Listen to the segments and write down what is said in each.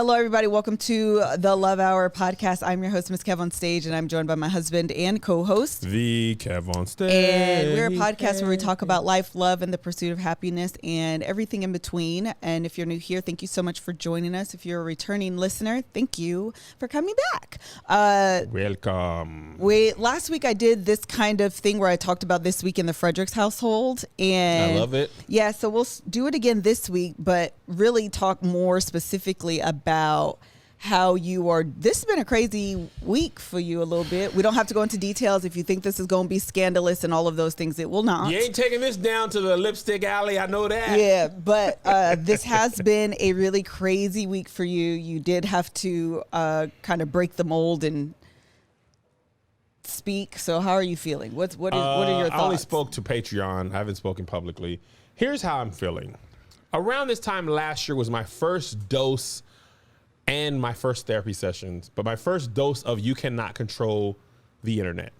Hello, everybody. Welcome to the Love Hour podcast. I'm your host, MrsKevOnStage, and I'm joined by my husband and co-host, The Kev on Stage. And we're a podcast where we talk about life, love, and the pursuit of happiness and everything in between. And if you're new here, thank you so much for joining us. If you're a returning listener, thank you for coming back. Welcome. Last week I did this kind of thing where I talked about this week in the Fredericks household. And I love it. Yeah, so we'll do it again this week, but really talk more specifically about how you are. This has been a crazy week for you a little bit. We don't have to go into details. If you think this is going to be scandalous and all of those things, it will not. You ain't taking this down to the lipstick alley. I know that. Yeah, but this has been a really crazy week for you. You did have to kind of break the mold and speak. So how are you feeling? What are your thoughts? I only spoke to Patreon. I haven't spoken publicly. Here's how I'm feeling. Around this time last year was my first dose and my first therapy sessions, but my first dose of you cannot control the internet.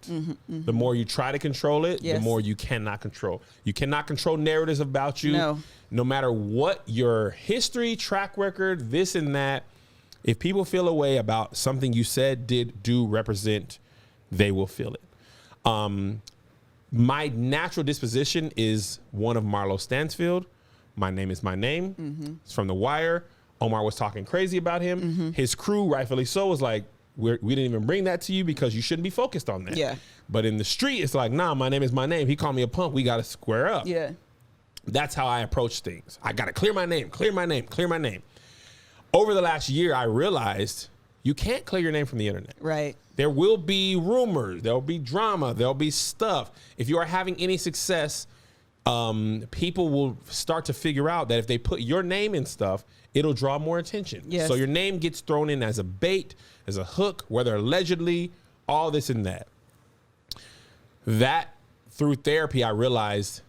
The more you try to control it, the more you cannot control. You cannot control narratives about you. No matter what your history, track record, this and that, if people feel a way about something you said, did, do, represent, they will feel it. My natural disposition is one of Marlo Stansfield. My name is my name. It's from The Wire. Omar was talking crazy about him. His crew, rightfully so, was like, we didn't even bring that to you because you shouldn't be focused on that. Yeah. But in the street, it's like, nah, my name is my name. He called me a punk. We got to square up. Yeah. That's how I approach things. I got to clear my name, clear my name, clear my name. Over the last year, I realized you can't clear your name from the internet. Right. There will be rumors. There will be drama. There will be stuff. If you are having any success, people will start to figure out that if they put your name in stuff, it'll draw more attention. Yes. So your name gets thrown in as a bait, as a hook, whether allegedly, all this and that. That, through therapy, I realized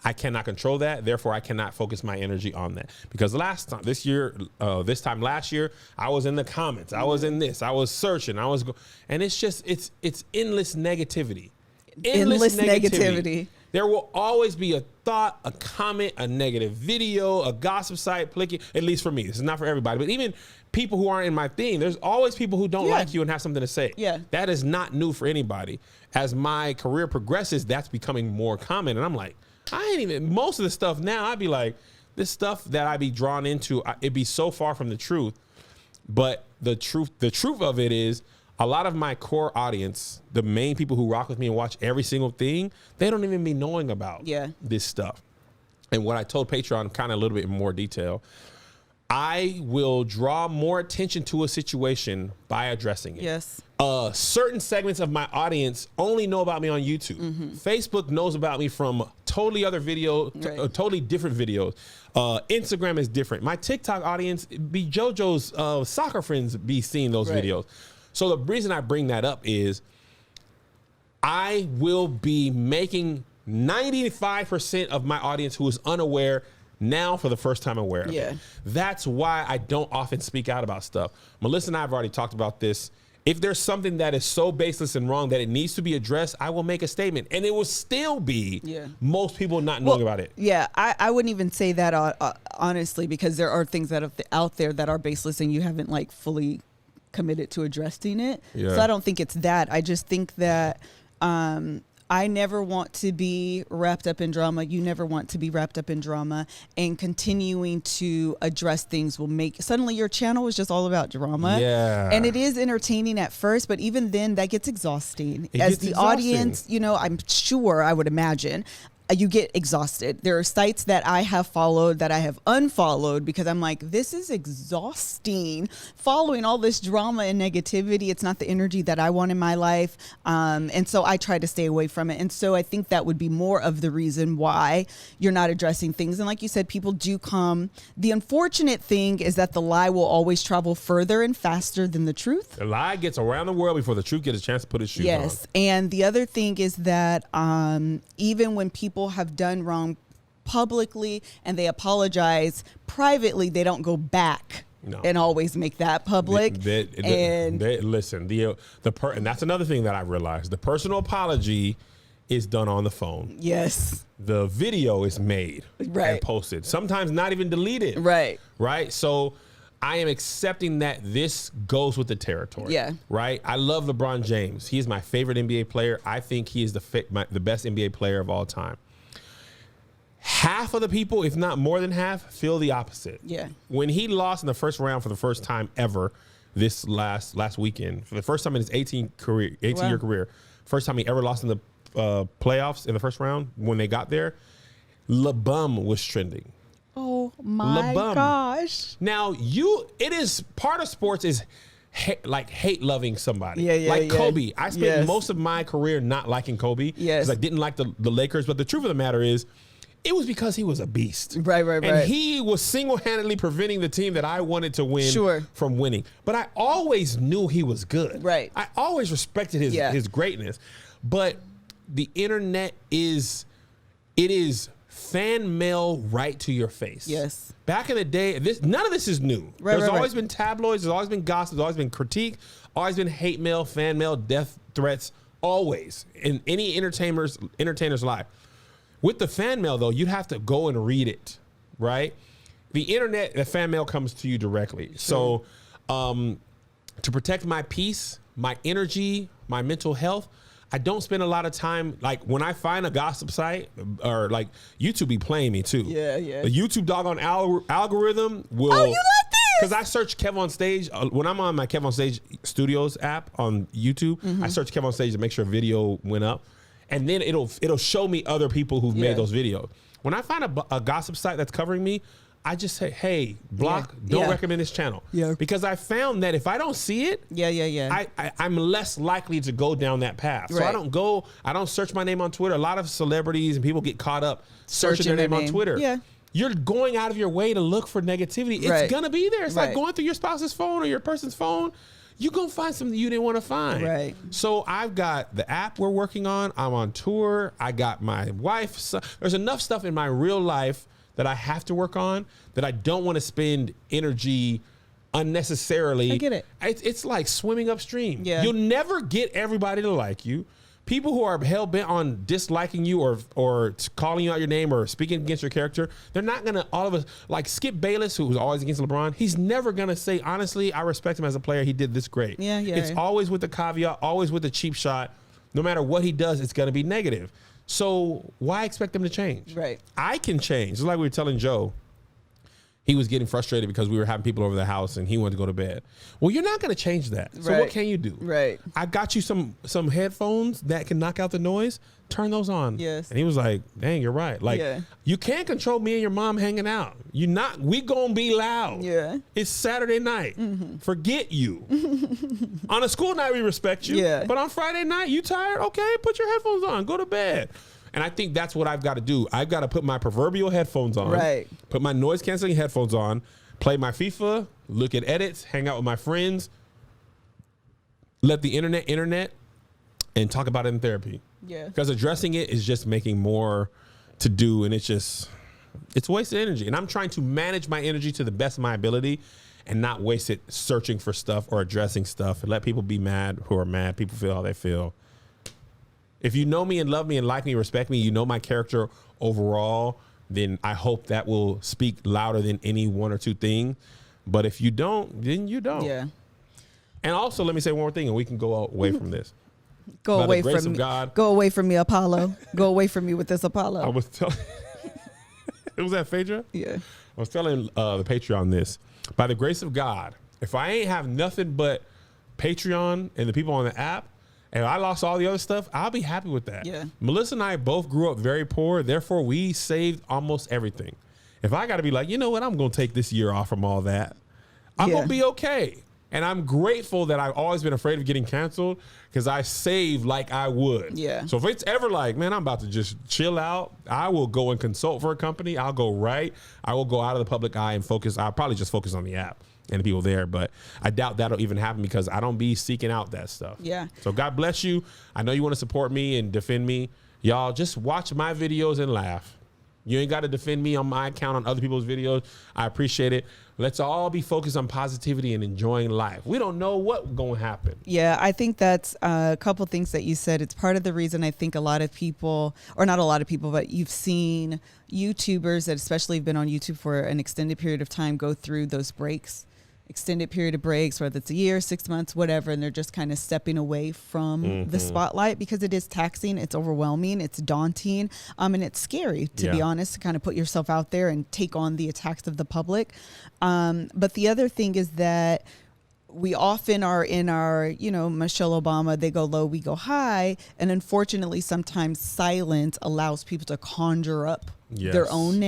I cannot control that. Therefore, I cannot focus my energy on that. Because this time last year, I was in the comments. I was in this. I was searching. And it's just, it's endless negativity. Endless negativity. There will always be a thought, a comment, a negative video, a gossip site, at least for me. This is not for everybody, but even people who aren't in my thing, there's always people who don't like you and have something to say. Yeah. That is not new for anybody. As my career progresses, that's becoming more common. And I'm like, most of the stuff now, I'd be like, this stuff that I be drawn into, it'd be so far from the truth. But the truth of it is, a lot of my core audience, the main people who rock with me and watch every single thing, they don't even be knowing about this stuff. And what I told Patreon, kind of a little bit more detail, I will draw more attention to a situation by addressing it. Yes. Certain segments of my audience only know about me on YouTube. Facebook knows about me from totally other videos, totally different videos. Instagram is different. My TikTok audience be JoJo's soccer friends be seeing those videos. So the reason I bring that up is I will be making 95% of my audience who is unaware now for the first time aware of it. That's why I don't often speak out about stuff. Melissa and I have already talked about this. If there's something that is so baseless and wrong that it needs to be addressed, I will make a statement. And it will still be most people not knowing about it. Yeah, I wouldn't even say that honestly, because there are things that are out there that are baseless and you haven't like fully committed to addressing it. So I don't think it's that. I just think that I never want to be wrapped up in drama. You never want to be wrapped up in drama, and continuing to address things will make suddenly your channel is just all about drama. And it is entertaining at first, but even then that gets exhausting. As the audience, I'm sure, I would imagine, you get exhausted. There are sites that I have followed that I have unfollowed because I'm like, this is exhausting. Following all this drama and negativity, it's not the energy that I want in my life. And so I try to stay away from it. And so I think that would be more of the reason why you're not addressing things. And like you said, people do come. The unfortunate thing is that the lie will always travel further and faster than the truth. The lie gets around the world before the truth gets a chance to put its shoes on. And the other thing is that even when people have done wrong publicly and they apologize privately, they don't go back and always make that public. And that's another thing that I realized. The personal apology is done on the phone. Yes. The video is made and posted. Sometimes not even deleted. Right. So I am accepting that this goes with the territory. Yeah. Right? I love LeBron James. He is my favorite NBA player. I think he is the best NBA player of all time. Half of the people, if not more than half, feel the opposite. Yeah. When he lost in the first round for the first time ever this last weekend, for the first time in his 18-year career, first time he ever lost in the playoffs in the first round, when they got there, LeBum was trending. Oh my gosh. Now it is part of sports is hate loving somebody. Yeah. Kobe. I spent most of my career not liking Kobe because I didn't like the Lakers. But the truth of the matter is, it was because he was a beast. Right. And he was single-handedly preventing the team that I wanted to win from winning. But I always knew he was good. Right. I always respected his greatness. But the internet is fan mail right to your face. Yes. Back in the day, none of this is new. There's always been tabloids, there's always been gossip, there's always been critique, always been hate mail, fan mail, death threats, always in any entertainer's life. With the fan mail, though, you'd have to go and read it, right? The internet, the fan mail comes to you directly. So to protect my peace, my energy, my mental health, I don't spend a lot of time, like when I find a gossip site, or like YouTube be playing me too. Yeah. The YouTube doggone algorithm will. Oh, you like this? Because I search Kev on Stage. When I'm on my Kev on Stage Studios app on YouTube, I search Kev on Stage to make sure a video went up. And then it'll show me other people who've made those videos. When I find a gossip site that's covering me, I just say, hey, block, don't recommend this channel. Yeah. Because I found that if I don't see it, I'm less likely to go down that path. So I don't search my name on Twitter. A lot of celebrities and people get caught up searching their name on Twitter. Yeah. You're going out of your way to look for negativity. It's going to be there. It's like going through your spouse's phone or your person's phone. You're going to find something you didn't want to find. Right. So I've got the app we're working on. I'm on tour. I got my wife. So there's enough stuff in my real life that I have to work on that I don't want to spend energy unnecessarily. I get it. It's like swimming upstream. Yeah. You'll never get everybody to like you. People who are hell-bent on disliking you or calling you out your name or speaking against your character, they're not going to all of us, like Skip Bayless, who was always against LeBron, he's never going to say, honestly, I respect him as a player. He did this great. Yeah. It's always with the caveat, always with the cheap shot. No matter what he does, it's going to be negative. So why expect them to change? Right. I can change. It's like we were telling Joe. He was getting frustrated because we were having people over the house and he wanted to go to bed. Well, you're not going to change that. So what can you do? Right. I got you some headphones that can knock out the noise. Turn those on. Yes. And he was like, dang, you're right. Like, you can't control me and your mom hanging out. We going to be loud. Yeah. It's Saturday night. Forget you. On a school night, we respect you. Yeah. But on Friday night, you tired? Okay, put your headphones on. Go to bed. And I think that's what I've got to do. I've got to put my proverbial headphones on. Right. Put my noise canceling headphones on. Play my FIFA. Look at edits. Hang out with my friends. Let the internet, and talk about it in therapy. Yeah. Because addressing it is just making more to do, and it's wasted energy. And I'm trying to manage my energy to the best of my ability and not waste it searching for stuff or addressing stuff and let people be mad who are mad. People feel how they feel. If you know me and love me and like me, respect me, you know my character overall, then I hope that will speak louder than any one or two things. But if you don't, then you don't. Yeah. And also, let me say one more thing, and we can go away from this. Go By away the grace from of me. God, Go away from me, Apollo. Go away from me with this Apollo. I was telling. It was that Phaedra? Yeah. I was telling the Patreon this. By the grace of God, if I ain't have nothing but Patreon and the people on the app, and I lost all the other stuff, I'll be happy with that. Yeah. Melissa and I both grew up very poor. Therefore, we saved almost everything. If I got to be like, you know what, I'm going to take this year off from all that, I'm going to be okay. And I'm grateful that I've always been afraid of getting canceled because I saved like I would. Yeah. So if it's ever like, man, I'm about to just chill out, I will go and consult for a company. I'll go right. I will go out of the public eye and focus. I'll probably just focus on the app and the people there. But I doubt that'll even happen because I don't be seeking out that stuff. Yeah. So God bless you. I know you want to support me and defend me. Y'all just watch my videos and laugh. You ain't got to defend me on my account on other people's videos. I appreciate it. Let's all be focused on positivity and enjoying life. We don't know what's going to happen. Yeah, I think that's a couple things that you said. It's part of the reason I think a lot of people, or not a lot of people, but you've seen YouTubers that especially have been on YouTube for an extended period of time go through those breaks extended period of breaks, whether it's a year, 6 months, whatever, and they're just kind of stepping away from the spotlight because it is taxing, it's overwhelming, it's daunting, and it's scary, to be honest, to kind of put yourself out there and take on the attacks of the public. But the other thing is that we often are in our, Michelle Obama, they go low, we go high. And unfortunately, sometimes silence allows people to conjure up their own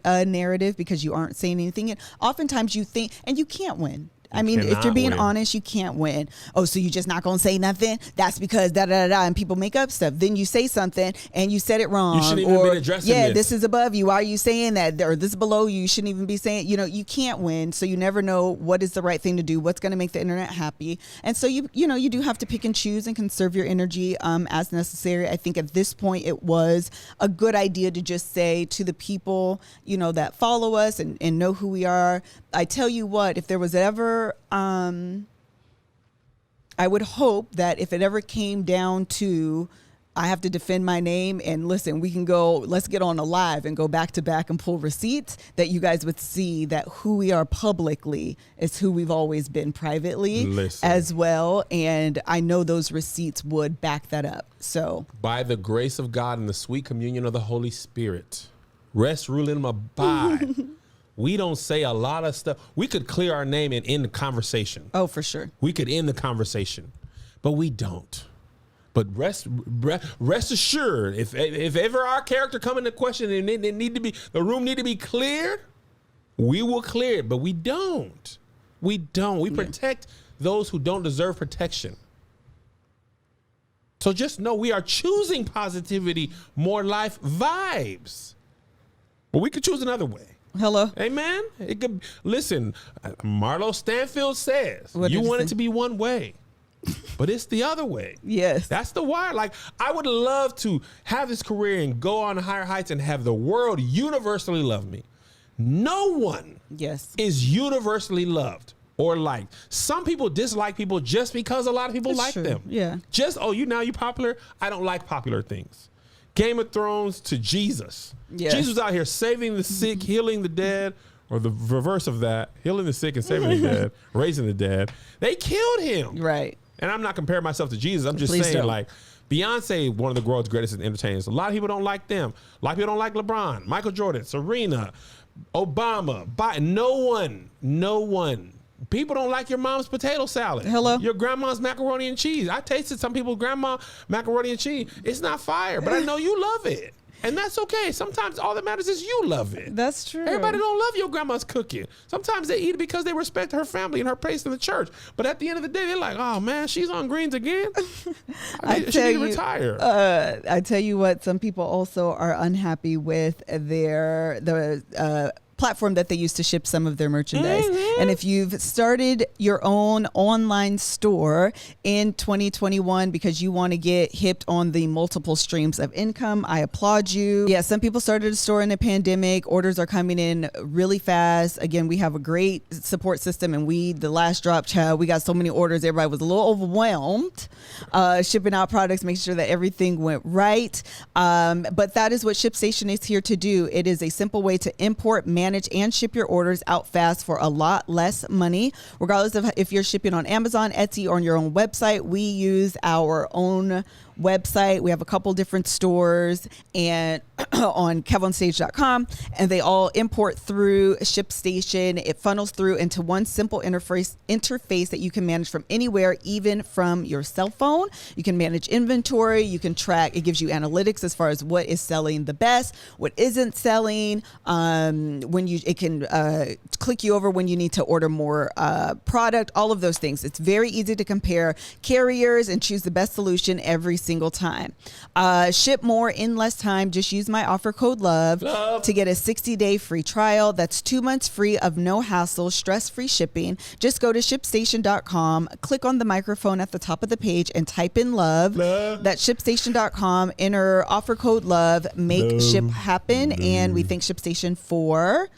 narrative because you aren't saying anything. And oftentimes you think, and you can't win. I mean, if you're being honest, you can't win. Oh, so you're just not going to say nothing? That's because and people make up stuff. Then you say something and you said it wrong. You shouldn't even be addressing this is above you. Why are you saying that? Or this is below you. You shouldn't even be saying, you can't win. So you never know what is the right thing to do, what's going to make the internet happy. And so, you do have to pick and choose and conserve your energy as necessary. I think at this point, it was a good idea to just say to the people, that follow us and know who we are. I tell you what, if there was ever, I would hope that if it ever came down to, I have to defend my name and listen, let's get on a live and go back to back and pull receipts, that you guys would see that who we are publicly is who we've always been privately as well. And I know those receipts would back that up. So by the grace of God and the sweet communion of the Holy Spirit, rest, rule, and abide. We don't say a lot of stuff. We could clear our name and end the conversation. Oh, for sure. We could end the conversation, but we don't. But rest assured, if ever our character come into question and the room need to be cleared, we will clear it. But we don't. We protect those who don't deserve protection. So just know we are choosing positivity, more life vibes. But we could choose another way. Hello. Amen. It could listen. Marlo Stanfield says you want it to be one way, but it's the other way. Yes, that's the wire. Like I would love to have this career and go on higher heights and have the world universally love me. No one, is universally loved or liked. Some people dislike people just because a lot of people like them. Yeah. Just you popular. I don't like popular things. Game of Thrones to Jesus. Yes. Jesus was out here saving the sick, healing the dead, or the reverse of that, healing the sick and saving the dead, raising the dead. They killed him. Right. And I'm not comparing myself to Jesus. I'm just saying, like, Beyonce, one of the world's greatest entertainers. A lot of people don't like them. A lot of people don't like LeBron, Michael Jordan, Serena, Obama, Biden. No one. People don't like your mom's potato salad. Hello. Your grandma's macaroni and cheese. I tasted some people's grandma macaroni and cheese. It's not fire, but I know you love it. And that's okay. Sometimes all that matters is you love it. That's true. Everybody don't love your grandma's cooking. Sometimes they eat it because they respect her family and her place in the church. But at the end of the day, they're like, oh man, she's on greens again. She need to retire. I tell you what, some people also are unhappy with the platform that they use to ship some of their merchandise. And if you've started your own online store in 2021 because you want to get hipped on the multiple streams of income, I applaud you. Yeah, some people started a store in the pandemic. Orders are coming in really fast. Again, we have a great support system, and the last drop, child, we got so many orders. Everybody was a little overwhelmed shipping out products, making sure that everything went right. But that is what ShipStation is here to do. It is a simple way to import, manage, and ship your orders out fast for a lot less money, regardless of if you're shipping on Amazon, Etsy, or on your own website. We use our own website. We have a couple different stores and on KevOnStage.com, and they all import through ShipStation. It funnels through into one simple interface that you can manage from anywhere, even from your cell phone. You can manage inventory. You can track. It gives you analytics as far as what is selling the best, what isn't selling. It can click you over when you need to order more product. All of those things. It's very easy to compare carriers and choose the best solution every single time. Ship more in less time. Just use my offer code LOVE to get a 60-day free trial. That's 2 months free of no hassle, stress-free shipping. Just go to ShipStation.com, click on the microphone at the top of the page, and type in love. That's ShipStation.com. Enter offer code LOVE. Make ship happen. And we thank ShipStation for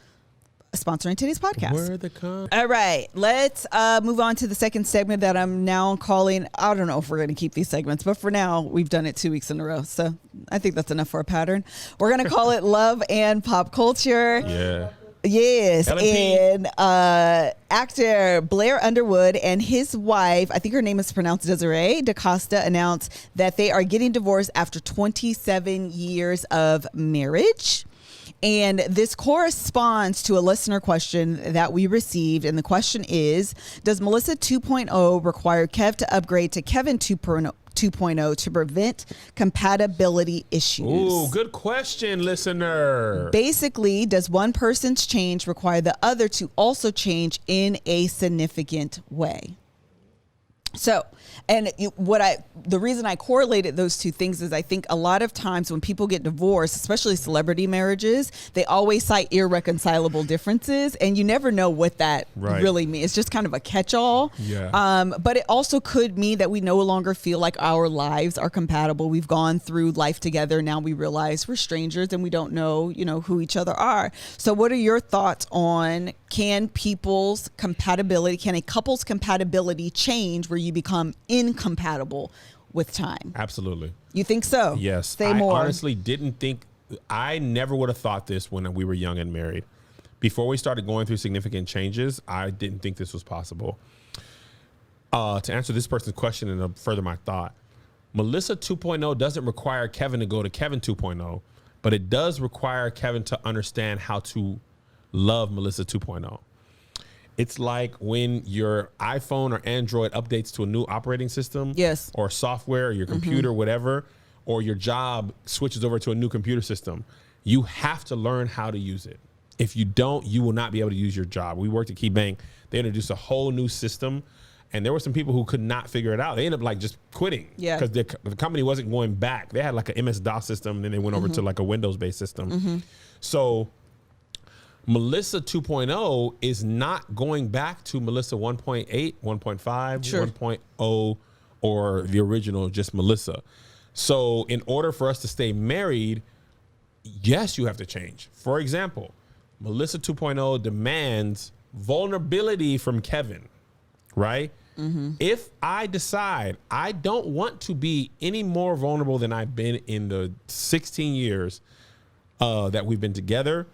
sponsoring today's podcast. All right, let's move on to the second segment that I'm now calling. I don't know if we're going to keep these segments, but for now, we've done it 2 weeks in a row, so I think that's enough for a pattern. We're going to call it Love and Pop Culture. Yes, LMP. and actor Blair Underwood and his wife, I think her name is pronounced Desiree DaCosta, announced that they are getting divorced after 27 years of marriage. And this corresponds to a listener question that we received. And the question is, does Melissa 2.0 require Kev to upgrade to Kevin 2.0 to prevent compatibility issues? Ooh, good question, listener. Basically, does one person's change require the other to also change in a significant way? So, and the reason I correlated those two things is I think a lot of times when people get divorced, especially celebrity marriages, they always cite irreconcilable differences, and you never know what that really means. It's just kind of a catch-all. Yeah. But it also could mean that we no longer feel like our lives are compatible. We've gone through life together. Now we realize we're strangers and we don't know, who each other are. So what are your thoughts on can a couple's compatibility change where you become incompatible with time? Absolutely. You think so? Yes. Say more. I honestly didn't think, I never would have thought this when we were young and married. Before we started going through significant changes, I didn't think this was possible. To answer this person's question and further my thought, Melissa 2.0 doesn't require Kevin to go to Kevin 2.0, but it does require Kevin to understand how to love Melissa 2.0. It's like when your iPhone or Android updates to a new operating system, yes, or software, or your computer, whatever, or your job switches over to a new computer system. You have to learn how to use it. If you don't, you will not be able to use your job. We worked at KeyBank. They introduced a whole new system, and there were some people who could not figure it out. They ended up just quitting because the company wasn't going back. They had like an MS-DOS system, and then they went over to like a Windows-based system. So Melissa 2.0 is not going back to Melissa 1.8, 1.5, 1.0, or the original, just Melissa. So in order for us to stay married, yes, you have to change. For example, Melissa 2.0 demands vulnerability from Kevin, right? If I decide I don't want to be any more vulnerable than I've been in the 16 years that we've been together,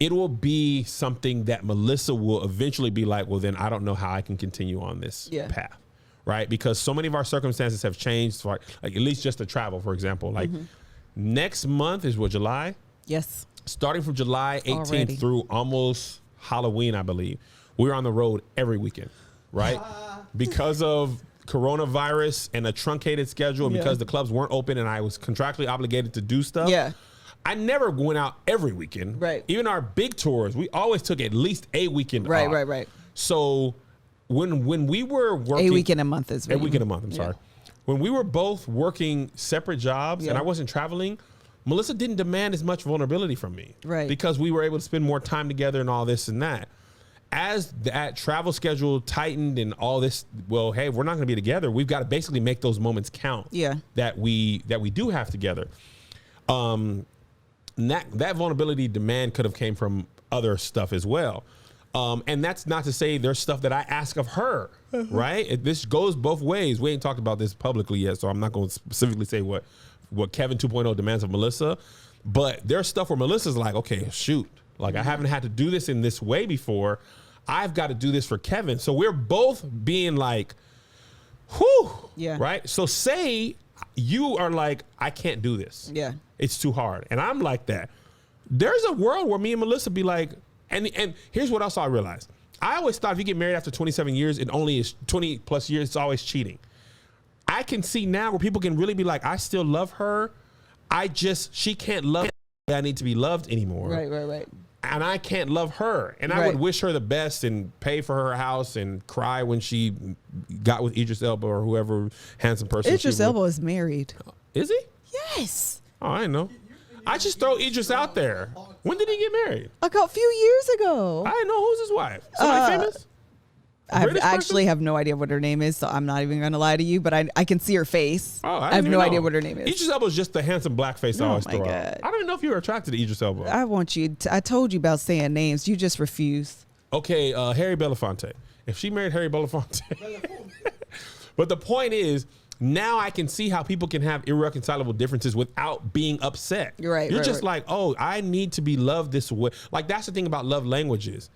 it will be something that Melissa will eventually be like, well, then I don't know how I can continue on this path, right? Because so many of our circumstances have changed, for, like at least just to travel, for example. Like next month is what, July? Yes. Starting from July 18th through almost Halloween, I believe, we're on the road every weekend, right? Because of coronavirus and a truncated schedule, and because the clubs weren't open and I was contractually obligated to do stuff. I never went out every weekend. Right. Even our big tours, we always took at least a weekend off. Right. So when we were working, a weekend a month is a weekend a month. I'm sorry. When we were both working separate jobs and I wasn't traveling, Melissa didn't demand as much vulnerability from me. Right. Because we were able to spend more time together and all this and that. As that travel schedule tightened and all this, well, hey, we're not going to be together. We've got to basically make those moments count. That we do have together. And that vulnerability demand could have came from other stuff as well. And that's not to say there's stuff that I ask of her, right? This goes both ways. We ain't talked about this publicly yet, so I'm not going to specifically say what Kevin 2.0 demands of Melissa. But there's stuff where Melissa's like, okay, shoot. Like, I haven't had to do this in this way before. I've got to do this for Kevin. So we're both being like, whew, right? So say you are like, I can't do this. It's too hard. And I'm like that. There's a world where me and Melissa be like, and here's what else I realized. I always thought if you get married after 27 years, it only is 20 plus years, it's always cheating. I can see now where people can really be like, I still love her. She can't love me. I need to be loved anymore. Right. And I can't love her. And I would wish her the best and pay for her house and cry when she got with Idris Elba or whoever handsome person. Idris Elba is married. Is he? Yes. Oh, I didn't know. I just throw Idris out there. When did he get married? A few years ago. I didn't know. Who's his wife? Somebody famous? I actually have no idea what her name is, so I'm not even going to lie to you, but I can see her face. Oh, I have no idea what her name is. Idris Elba is just the handsome black face I always throw out. I don't even know if you were attracted to Idris Elba. I told you about saying names. You just refuse. Okay, Harry Belafonte. If she married Harry Belafonte. But the point is, now I can see how people can have irreconcilable differences without being upset. You're just like, oh, I need to be loved this way. Like, that's the thing about love languages.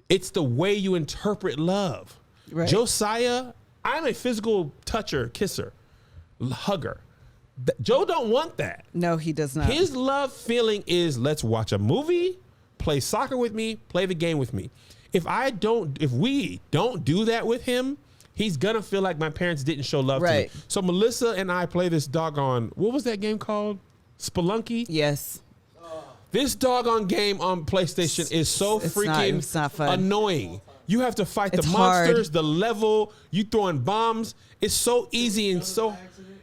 It's the way you interpret love. Right. Josiah, I'm a physical toucher, kisser, hugger. Joe don't want that. No, he does not. His love feeling is, let's watch a movie, play soccer with me, play the game with me. If we don't do that with him, he's gonna feel like my parents didn't show love to me. So Melissa and I play this doggone, what was that game called? Spelunky? Yes. This doggone game on PlayStation is so freaking it's not fun. Annoying. You have to fight the monsters, hard. The level, you throwing bombs. It's so easy and so,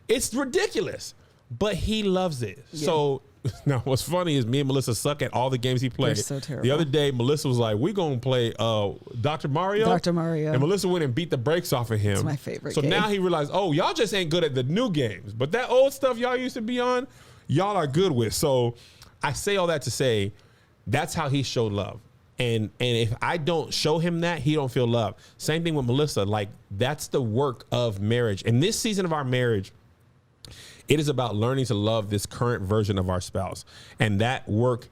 it's ridiculous. But he loves it. Yeah. So now what's funny is me and Melissa suck at all the games he plays. They're so terrible. The other day, Melissa was like, we're going to play Dr. Mario. Dr. Mario. And Melissa went and beat the brakes off of him. It's my favorite So game. now he realized, oh, y'all just ain't good at the new games. But that old stuff y'all used to be on, y'all are good with. So I say all that to say, that's how he showed love. And if I don't show him that, he don't feel love. Same thing with Melissa. Like, that's the work of marriage. In this season of our marriage, it is about learning to love this current version of our spouse. And that work,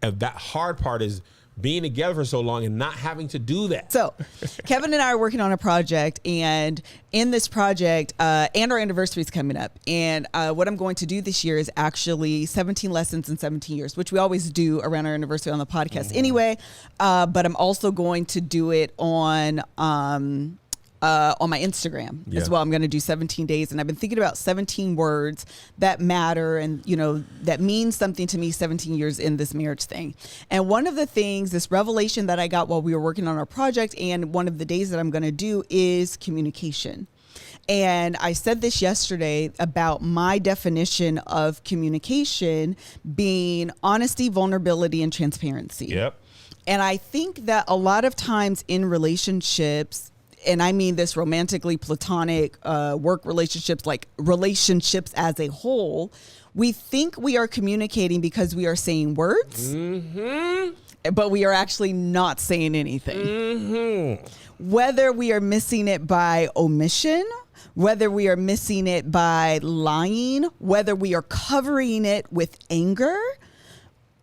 that hard part is being together for so long and not having to do that. So Kevin and I are working on a project, and in this project, and our anniversary is coming up. And what I'm going to do this year is actually 17 lessons in 17 years, which we always do around our anniversary on the podcast anyway. But I'm also going to do it on my Instagram as well. I'm going to do 17 days, and I've been thinking about 17 words that matter and, you know, that means something to me 17 years in this marriage thing. And one of the things, this revelation that I got while we were working on our project, and one of the days that I'm going to do is communication. And I said this yesterday about my definition of communication being honesty, vulnerability, and transparency. Yep. And I think that a lot of times in relationships, and I mean this romantically, platonic, work relationships, like relationships as a whole, we think we are communicating because we are saying words, but we are actually not saying anything. Whether we are missing it by omission, whether we are missing it by lying, whether we are covering it with anger,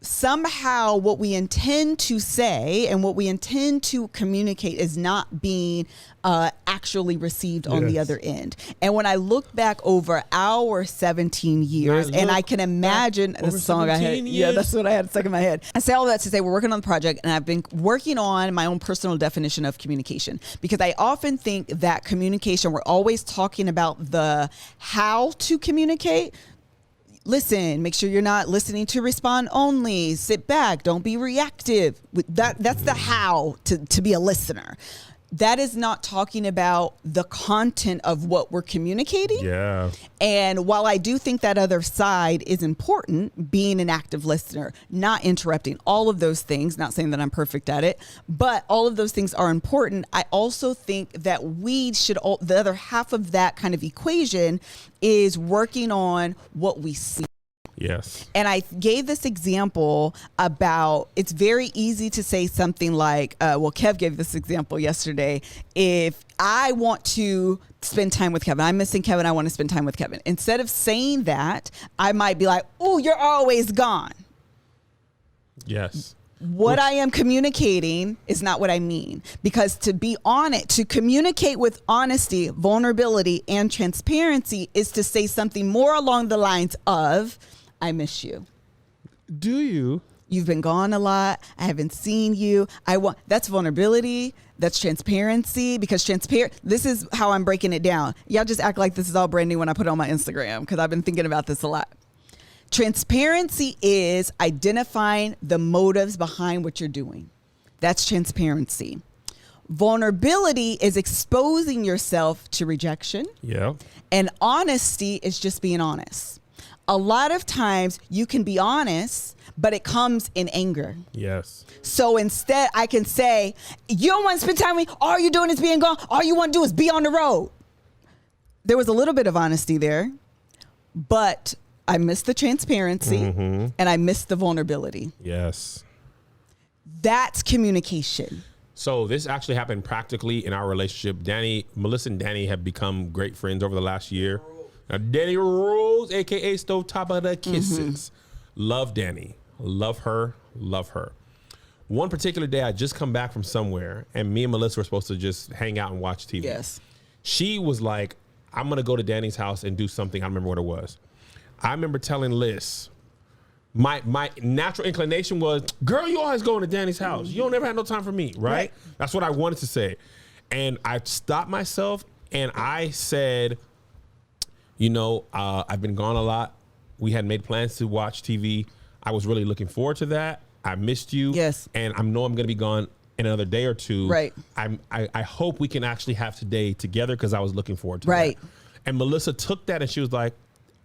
somehow what we intend to say and what we intend to communicate is not being actually received on the other end. And when I look back over our 17 years, and I can imagine the song I had. Yeah, that's what I had stuck in my head. I say all that to say we're working on the project, and I've been working on my own personal definition of communication, because I often think that communication, we're always talking about the how to communicate. Listen, make sure you're not listening to respond only. Sit back. Don't be reactive. That's the how to be a listener. That is not talking about the content of what we're communicating. Yeah. And while I do think that other side is important, being an active listener, not interrupting, all of those things, not saying that I'm perfect at it, but all of those things are important. I also think that we should, the other half of that kind of equation is working on what we see. Yes. And I gave this example about, it's very easy to say something like, Kev gave this example yesterday. If I want to spend time with Kevin, I'm missing Kevin, I want to spend time with Kevin. Instead of saying that, I might be like, oh, you're always gone. Yes. What I am communicating is not what I mean, because to be honest, to communicate with honesty, vulnerability, and transparency is to say something more along the lines of, I miss you. Do you? You've been gone a lot. I haven't seen you. That's vulnerability. That's transparency, because this is how I'm breaking it down. Y'all just act like this is all brand new when I put it on my Instagram, because I've been thinking about this a lot. Transparency is identifying the motives behind what you're doing. That's transparency. Vulnerability is exposing yourself to rejection. Yeah. And honesty is just being honest. A lot of times you can be honest, but it comes in anger. Yes. So instead I can say, you don't want to spend time with me. All you're doing is being gone. All you want to do is be on the road. There was a little bit of honesty there, but I missed the transparency and I missed the vulnerability. Yes. That's communication. So this actually happened practically in our relationship. Melissa and Danny have become great friends over the last year. Now, Danny Rose, a.k.a. Stovetop of the Kisses. Love Danny. Love her. Love her. One particular day, I just come back from somewhere, and me and Melissa were supposed to just hang out and watch TV. Yes. She was like, I'm going to go to Danny's house and do something. I don't remember what it was. I remember telling Liz, my natural inclination was, girl, you always going to Danny's house. You don't ever have no time for me, right? That's what I wanted to say. And I stopped myself, and I said, I've been gone a lot. We had made plans to watch TV. I was really looking forward to that. I missed you. Yes. And I know I'm going to be gone in another day or two. Right. I hope we can actually have today together because I was looking forward to that. And Melissa took that and she was like,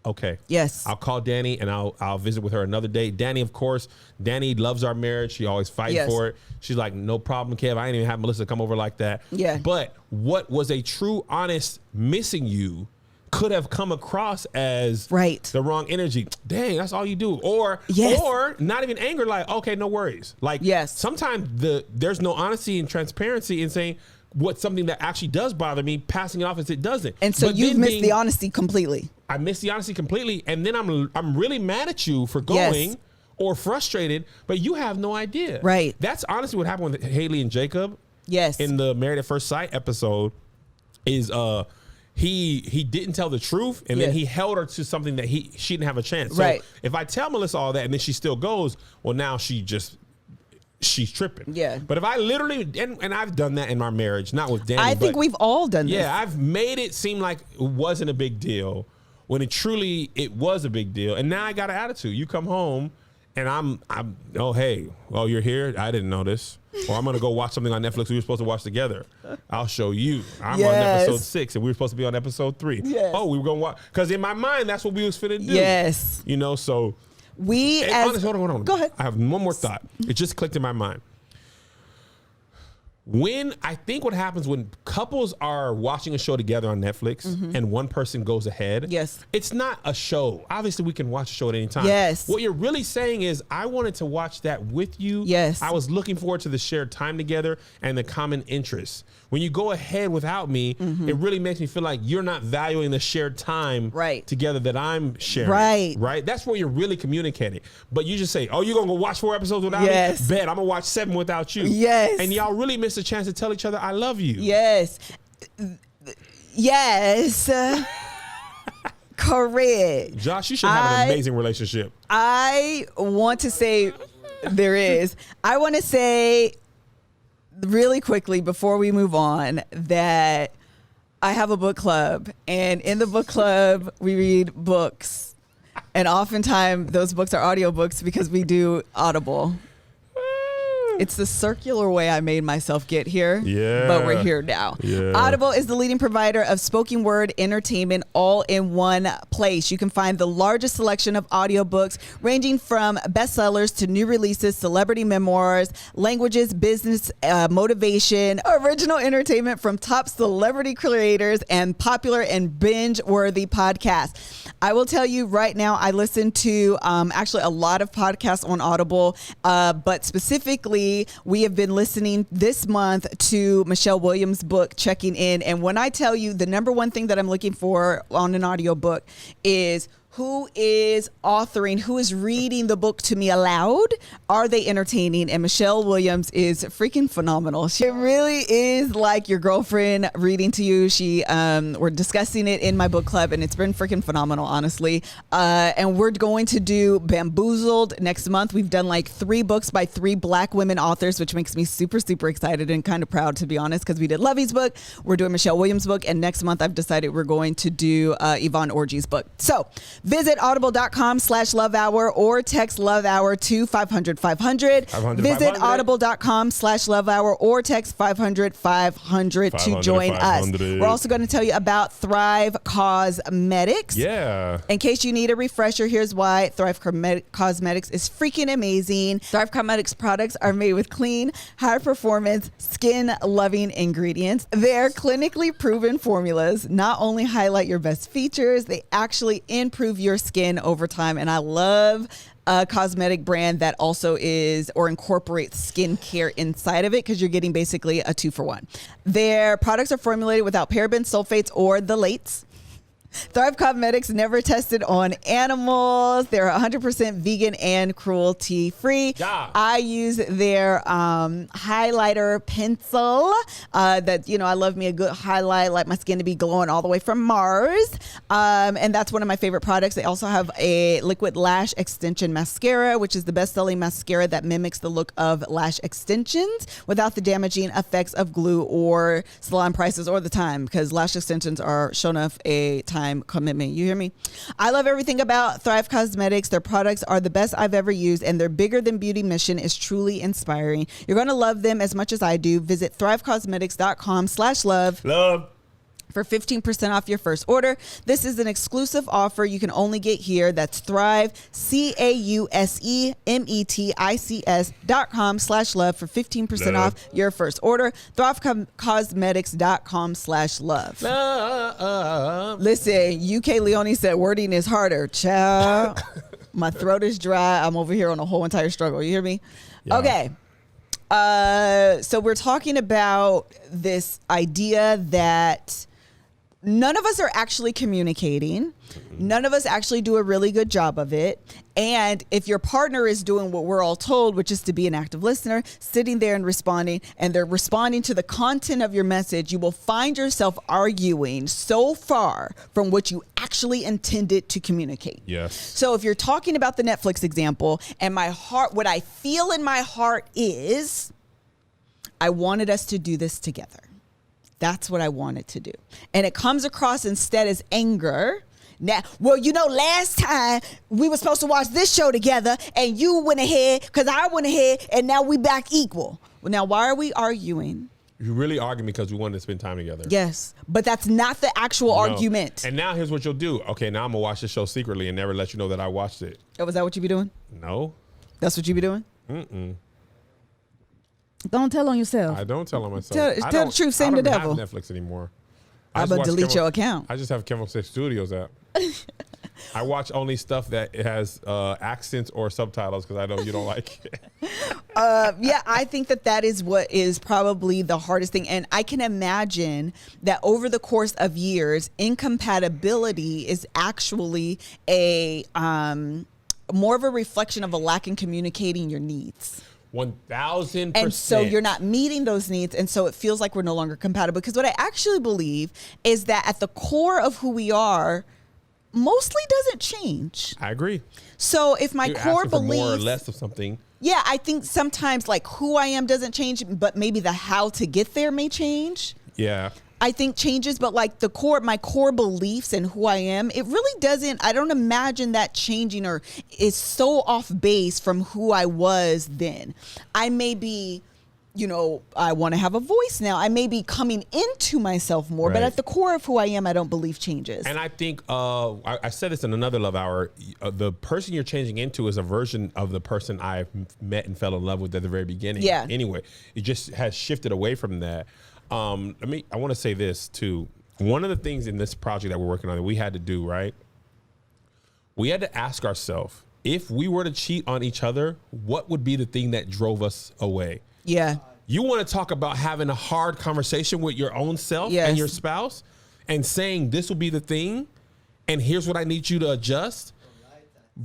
okay. Yes. I'll call Danny and I'll visit with her another day. Danny, of course, Danny loves our marriage. She always fights for it. She's like, no problem, Kev. I ain't even have Melissa come over like that. Yeah. But what was a true, honest missing you could have come across as the wrong energy. Dang, that's all you do. Or not even anger, like, okay, no worries. Like, sometimes there's no honesty and transparency in saying what's something that actually does bother me, passing it off as it doesn't. And so you've missed the honesty completely. I missed the honesty completely. And then I'm really mad at you for going or frustrated, but you have no idea. Right. That's honestly what happened with Haley and Jacob. Yes. In the Married at First Sight episode is, he didn't tell the truth, and then he held her to something that she didn't have a chance. So if I tell Melissa all that and then she still goes, well, now she's tripping. Yeah. But if I literally, and I've done that in our marriage, not with Danny. I think we've all done this. Yeah, I've made it seem like it wasn't a big deal when it was a big deal. And now I got an attitude. You come home and I'm you're here? I didn't know this. Or I'm going to go watch something on Netflix we were supposed to watch together. I'll show you. I'm on episode 6 and we were supposed to be on episode 3. Yes. Oh, we were going to watch. Because in my mind, that's what we was finna do. Yes. So. Honestly, hold on. Go ahead. I have one more thought. It just clicked in my mind. I think what happens when couples are watching a show together on Netflix and one person goes ahead, it's not a show. Obviously, we can watch a show at any time. Yes. What you're really saying is, I wanted to watch that with you. Yes. I was looking forward to the shared time together and the common interests. When you go ahead without me, it really makes me feel like you're not valuing the shared time together that I'm sharing. Right? That's where you're really communicating. But you just say, oh, you're going to go watch 4 episodes without me? Bet, I'm going to watch 7 without you. Yes. And y'all really miss a chance to tell each other, I love you. Yes. Yes. Correct. Josh, you should have an amazing relationship. I want to say there is. I want to say really quickly before we move on that I have a book club, and in the book club we read books, and oftentimes those books are audiobooks because we do Audible. It's the circular way I made myself get here, but we're here now. Audible is the leading provider of spoken word entertainment all in one place. You can find the largest selection of audiobooks ranging from bestsellers to new releases, celebrity memoirs, languages, business, motivation, original entertainment from top celebrity creators, and popular and binge-worthy podcasts. I will tell you right now, I listen to actually a lot of podcasts on Audible, but specifically, we have been listening this month to Michelle Williams' book, Checking In. And when I tell you the number one thing that I'm looking for on an audiobook is who is authoring, who is reading the book to me aloud? Are they entertaining? And Michelle Williams is freaking phenomenal. She really is like your girlfriend reading to you. We're discussing it in my book club, and it's been freaking phenomenal, honestly. And we're going to do Bamboozled next month. We've done like 3 books by 3 Black women authors, which makes me super, super excited and kind of proud, to be honest, because we did Lovey's book. We're doing Michelle Williams' book. And next month, I've decided we're going to do Yvonne Orji's book. So visit audible.com/Love Hour or text Love Hour to 500-500. Visit audible.com/Love Hour or text 500-500 to join us. We're also going to tell you about Thrive Causemetics. Yeah. In case you need a refresher, here's why. Thrive Causemetics is freaking amazing. Thrive Causemetics products are made with clean, high-performance, skin-loving ingredients. Their clinically proven formulas not only highlight your best features, they actually improve improve your skin over time. And I love a cosmetic brand that also is or incorporates skincare inside of it, because you're getting basically a 2-for-1. Their products are formulated without parabens, sulfates, or the lates. Thrive Causemetics never tested on animals. They're 100% vegan and cruelty free. Yeah. I use their highlighter pencil that, I love me a good highlight, like my skin to be glowing all the way from Mars. And that's one of my favorite products. They also have a liquid lash extension mascara, which is the best-selling mascara that mimics the look of lash extensions without the damaging effects of glue or salon prices or the time, because lash extensions are shown enough a time commitment. You hear me? I love everything about Thrive Causemetics. Their products are the best I've ever used, and their bigger than beauty mission is truly inspiring. You're going to love them as much as I do. Visit thrivecosmetics.com/love. Love. For 15% off your first order. This is an exclusive offer you can only get here. That's Thrive, CAUSEMETICS.com/love for 15% off your first order. ThriveCosmetics.com/love. Listen, UK Leonie said wording is harder. Child, my throat is dry. I'm over here on a whole entire struggle. You hear me? Yeah. Okay. So we're talking about this idea that none of us are actually communicating. None of us actually do a really good job of it. And if your partner is doing what we're all told, which is to be an active listener, sitting there and responding, and they're responding to the content of your message, you will find yourself arguing so far from what you actually intended to communicate. Yes. So if you're talking about the Netflix example, and my heart, what I feel in my heart is, I wanted us to do this together. That's what I wanted to do. And it comes across instead as anger. Now, last time we were supposed to watch this show together and you went ahead because I went ahead and now we back equal. Well, now why are we arguing? You're really arguing because we wanted to spend time together. Yes, but that's not the actual argument. And now here's what you'll do. Okay, now I'm going to watch this show secretly and never let you know that I watched it. Oh, was that what you be doing? No. That's what you be doing? Mm-mm. Don't tell on yourself. I don't tell on myself. Tell the truth, same the devil. I don't have Netflix anymore. I'm going to delete your account. I just have KevOnStage Studios app. I watch only stuff that has accents or subtitles because I know you don't like it. Yeah, I think that is what is probably the hardest thing. And I can imagine that over the course of years, incompatibility is actually a more of a reflection of a lack in communicating your needs. 1,000%. And so you're not meeting those needs. And so it feels like we're no longer compatible. Because what I actually believe is that at the core of who we are mostly doesn't change. I agree. So if my core beliefs, more or less of something. Yeah, I think sometimes like who I am doesn't change, but maybe the how to get there may change. Yeah. I think changes, but like my core beliefs and who I am, it really doesn't, I don't imagine that changing or is so off base from who I was then. I may be, I want to have a voice now. I may be coming into myself more, but at the core of who I am, I don't believe changes. And I think, I said this in another Love Hour, the person you're changing into is a version of the person I met and fell in love with at the very beginning. Yeah. Anyway, it just has shifted away from that. I want to say this too. One of the things in this project that we're working on that we had to do, right? We had to ask ourselves, if we were to cheat on each other, what would be the thing that drove us away? Yeah. You want to talk about having a hard conversation with your own self and your spouse and saying this will be the thing and here's what I need you to adjust?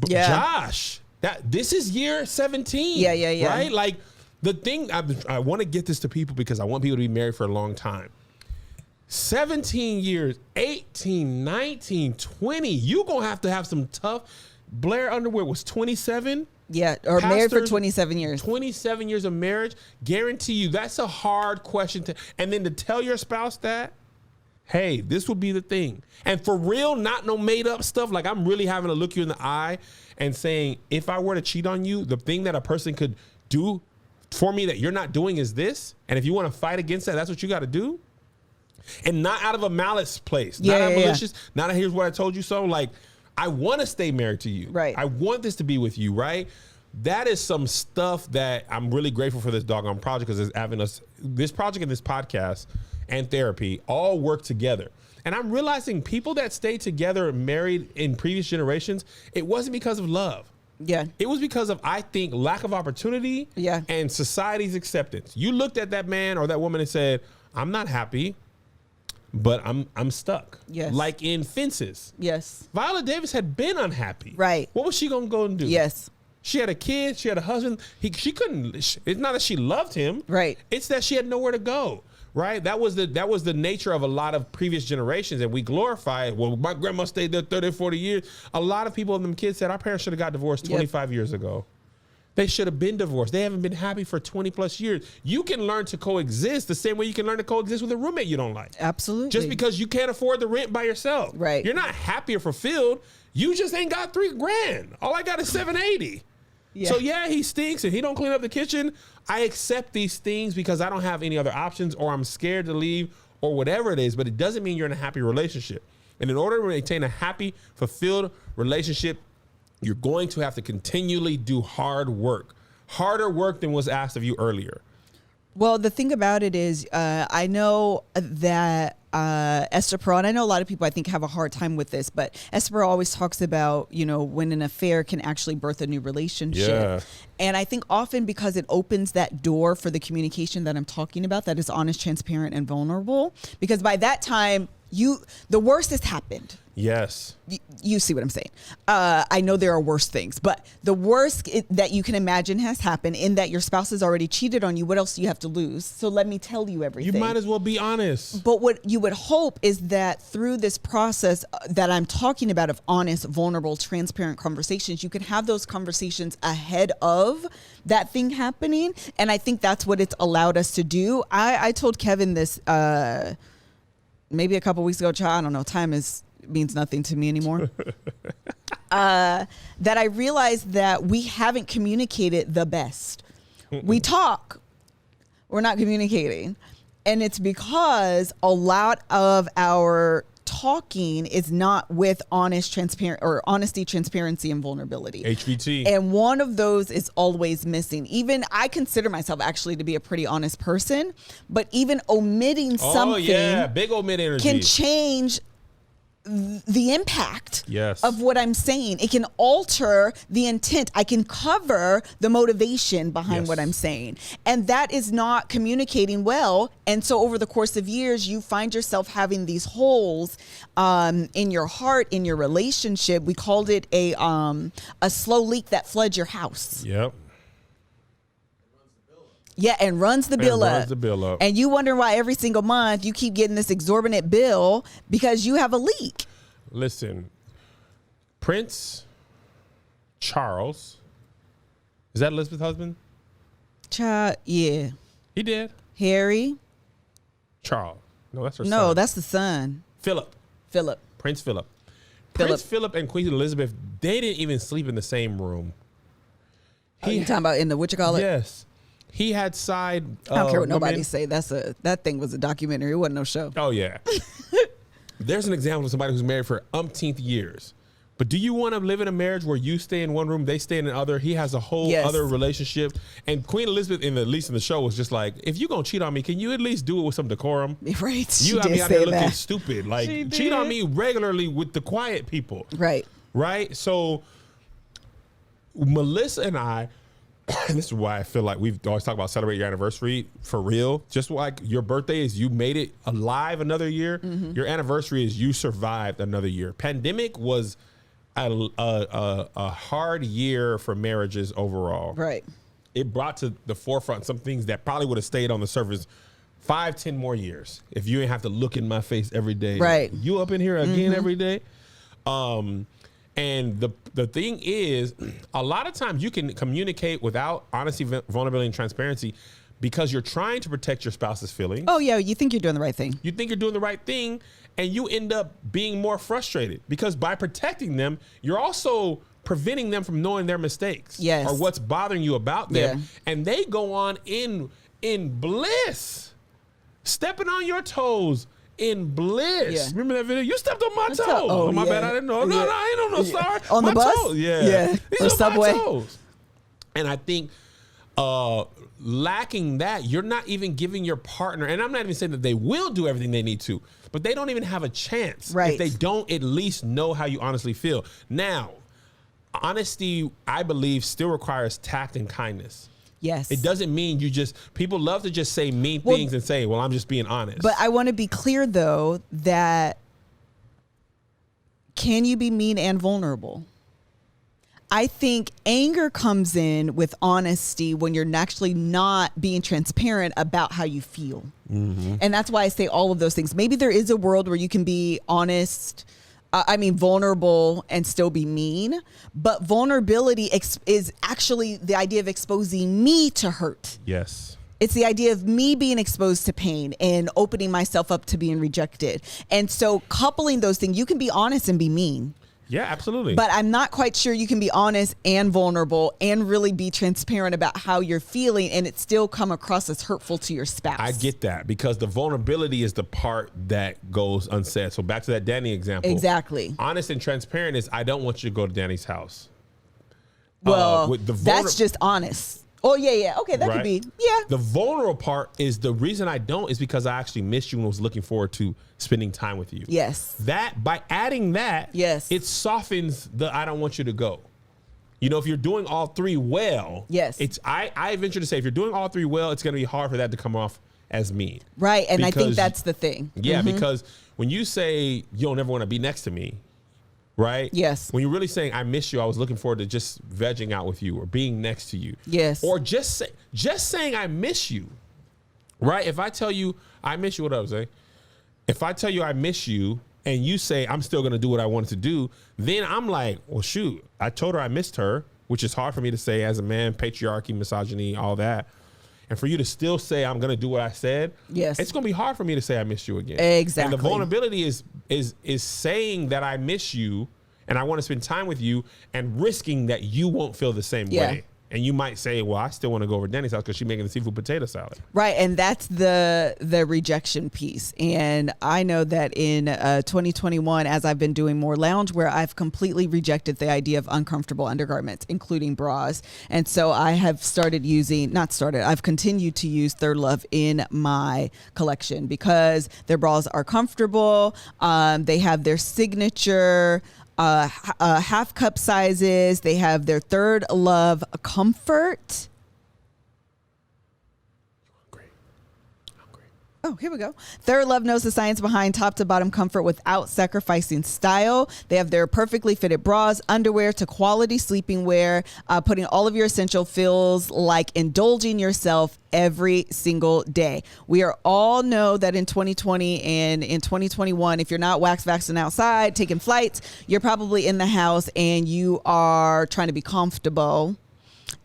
Yeah. Josh, this is year 17. Yeah. Right? Like, the thing, I want to get this to people because I want people to be married for a long time. 17 years, 18, 19, 20. You're going to have some tough. Blair Underwood was 27. Yeah, or married for 27 years. 27 years of marriage. Guarantee you that's a hard question and then to tell your spouse that, hey, this will be the thing. And for real, not no made up stuff. Like I'm really having to look you in the eye and saying, if I were to cheat on you, the thing that a person could do for me that you're not doing is this. And if you want to fight against that, that's what you got to do. And not out of a malice place. Not out of malicious. Not here's what I told you so. Like, I want to stay married to you. Right. I want this to be with you, right? That is some stuff that I'm really grateful for this doggone project because it's having us, this project and this podcast and therapy all work together. And I'm realizing people that stayed together married in previous generations, it wasn't because of love. Yeah. It was because of, I think, lack of opportunity and society's acceptance. You looked at that man or that woman and said, I'm not happy, but I'm stuck. Yes. Like in Fences. Yes. Viola Davis had been unhappy. Right. What was she going to go and do? Yes. She had a kid. She had a husband. She couldn't. It's not that she loved him. Right. It's that she had nowhere to go. Right. That was the nature of a lot of previous generations, and we glorify it. Well, my grandma stayed there 30, 40 years. A lot of people and them kids said our parents should have got divorced 25 years ago. They should have been divorced. They haven't been happy for 20 plus years. You can learn to coexist the same way you can learn to coexist with a roommate you don't like. Absolutely. Just because you can't afford the rent by yourself. Right. You're not happy or fulfilled. You just ain't got $3,000. All I got is $780. Yeah. So yeah, he stinks and he don't clean up the kitchen. I accept these things because I don't have any other options, or I'm scared to leave, or whatever it is, but it doesn't mean you're in a happy relationship. And in order to maintain a happy, fulfilled relationship, you're going to have to continually do hard work, harder work than was asked of you earlier. Well, the thing about it is, I know that Esther Perel, and I know a lot of people I think have a hard time with this, but Esther Perel always talks about, when an affair can actually birth a new relationship. Yeah. And I think often because it opens that door for the communication that I'm talking about, that is honest, transparent, and vulnerable, because by that time, the worst has happened. Yes. You see what I'm saying? I know there are worse things, but the worst that you can imagine has happened, in that your spouse has already cheated on you. What else do you have to lose? So let me tell you everything. You might as well be honest. But what you would hope is that through this process that I'm talking about of honest, vulnerable, transparent conversations, you can have those conversations ahead of that thing happening. And I think that's what it's allowed us to do. I told Kevin this maybe a couple weeks ago. I don't know. Time means nothing to me anymore. That I realized that we haven't communicated the best. We talk, we're not communicating. And it's because a lot of our talking is not with honesty, transparency, and vulnerability. HVT. And one of those is always missing. Even I consider myself actually to be a pretty honest person, but even omitting something big omit energy can change the impact yes. of what I'm saying. It can alter the intent. I can cover the motivation behind yes. what I'm saying. And that is not communicating well. And so over the course of years, you find yourself having these holes in your heart, in your relationship. We called it a slow leak that floods your house. Yep. Yeah, and runs the bill up. And you wonder why every single month you keep getting this exorbitant bill because you have a leak. Listen, Prince Charles, is that Elizabeth's husband? Yeah. He did. Harry. Charles. No, that's her son. No, that's the son. Philip. Prince Philip. Prince Philip and Queen Elizabeth, they didn't even sleep in the same room. You talking about in the whatchamacallit? Yes. He had side. I don't care what nobody say. That thing was a documentary. It wasn't no show. Oh yeah. There's an example of somebody who's married for umpteenth years. But do you want to live in a marriage where you stay in one room, they stay in another? He has a whole other relationship. And Queen Elizabeth, at least in the show, was just like, if you're gonna cheat on me, can you at least do it with some decorum? Right. You got me out there looking stupid. Like cheat on me regularly with the quiet people. Right. Right. So Melissa and I. And this is why I feel like we've always talked about celebrate your anniversary for real. Just like your birthday is you made it alive another year. Mm-hmm. Your anniversary is you survived another year. Pandemic was a hard year for marriages overall. Right. It brought to the forefront some things that probably would have stayed on the surface 5-10 more years if you didn't have to look in my face every day. Right. You up in here again every day. And the thing is, a lot of times you can communicate without honesty, vulnerability, and transparency because you're trying to protect your spouse's feelings. Oh, yeah. You think you're doing the right thing. You think you're doing the right thing, and you end up being more frustrated because by protecting them, you're also preventing them from knowing their mistakes or what's bothering you about them. Yeah. And they go on in bliss, stepping on your toes. In bliss. Yeah. Remember that video? You stepped on my toes. Oh, my bad. I didn't know. No, I ain't on no star. On my the bus? Toes. Yeah. Yeah. These are subway. my toes. And I think Lacking that, you're not even giving your partner, and I'm not even saying that they will do everything they need to, but they don't even have a chance if they don't at least know how you honestly feel. Now, honesty, I believe, still requires tact and kindness. Yes. It doesn't mean people love to just say mean things and say, well, I'm just being honest. But I want to be clear, though, that can you be mean and vulnerable? I think anger comes in with honesty when you're actually not being transparent about how you feel. Mm-hmm. And that's why I say all of those things. Maybe there is a world where you can be honest, vulnerable and still be mean. But vulnerability is actually the idea of exposing me to hurt. Yes. It's the idea of me being exposed to pain and opening myself up to being rejected. And so coupling those things, you can be honest and be mean. Yeah, absolutely. But I'm not quite sure you can be honest and vulnerable and really be transparent about how you're feeling and it still come across as hurtful to your spouse. I get that, because the vulnerability is the part that goes unsaid. So back to that Danny example. Exactly. Honest and transparent is, I don't want you to go to Danny's house. Well, that's just honest. Oh, yeah. Okay, that could be. Yeah. The vulnerable part is, the reason I don't is because I actually missed you and was looking forward to spending time with you. Yes. That, by adding that, yes, it softens the I don't want you to go. You know, if you're doing all three well, yes, I venture to say, if you're doing all three well, it's going to be hard for that to come off as mean. Right. And I think that's the thing. Yeah, because when you say you don't ever want to be next to me, right? Yes. When you're really saying, I miss you, I was looking forward to just vegging out with you or being next to you. Yes. Or just saying I miss you, right? If I tell you I miss you, what I was saying? If I tell you I miss you and you say I'm still going to do what I wanted to do, then I'm like, well, shoot, I told her I missed her, which is hard for me to say as a man, patriarchy, misogyny, all that. And for you to still say I'm going to do what I said, yes, it's going to be hard for me to say I miss you again. Exactly. And the vulnerability is saying that I miss you and I want to spend time with you, and risking that you won't feel the same way. And you might say, well, I still want to go over to Danny's house because she's making the seafood potato salad. Right. And that's the rejection piece. And I know that in 2021, as I've been doing more loungewear, I've completely rejected the idea of uncomfortable undergarments, including bras. And so I have I've continued to use ThirdLove in my collection because their bras are comfortable. They have their signature half cup sizes. They have their ThirdLove comfort. Oh, here we go. ThirdLove knows the science behind top to bottom comfort without sacrificing style. They have their perfectly fitted bras, underwear to quality sleeping wear, putting all of your essential feels like indulging yourself every single day. We all know that in 2020 and in 2021, if you're not waxing outside, taking flights, you're probably in the house and you are trying to be comfortable.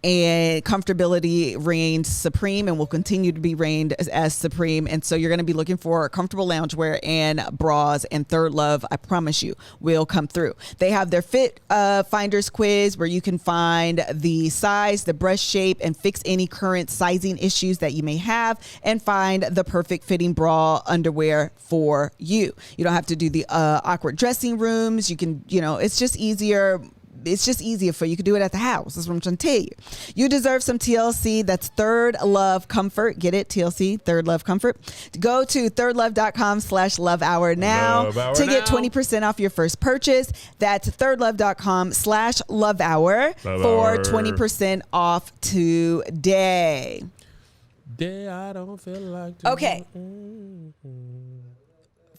And comfortability reigns supreme and will continue to be reigned as supreme. And so you're going to be looking for comfortable loungewear and bras, and ThirdLove, I promise you, will come through. They have their Fit Finders quiz where you can find the size, the breast shape, and fix any current sizing issues that you may have and find the perfect fitting bra underwear for you. You don't have to do the awkward dressing rooms. You can, it's just easier. It's just easier for you. You can do it at the house. That's what I'm trying to tell you. You deserve some TLC. That's ThirdLove Comfort. Get it? TLC, ThirdLove Comfort. Go to thirdlove.com/lovehour now to get 20% off your first purchase. That's thirdlove.com/lovehour for 20% off today. I don't feel like okay.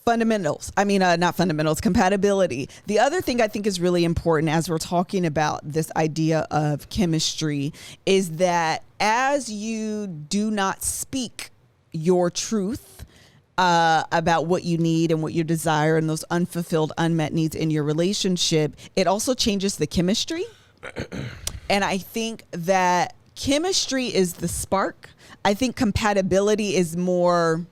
Fundamentals. Not fundamentals, compatibility. The other thing I think is really important as we're talking about this idea of chemistry is that as you do not speak your truth about what you need and what you desire and those unfulfilled, unmet needs in your relationship, it also changes the chemistry. And I think that chemistry is the spark. I think compatibility is more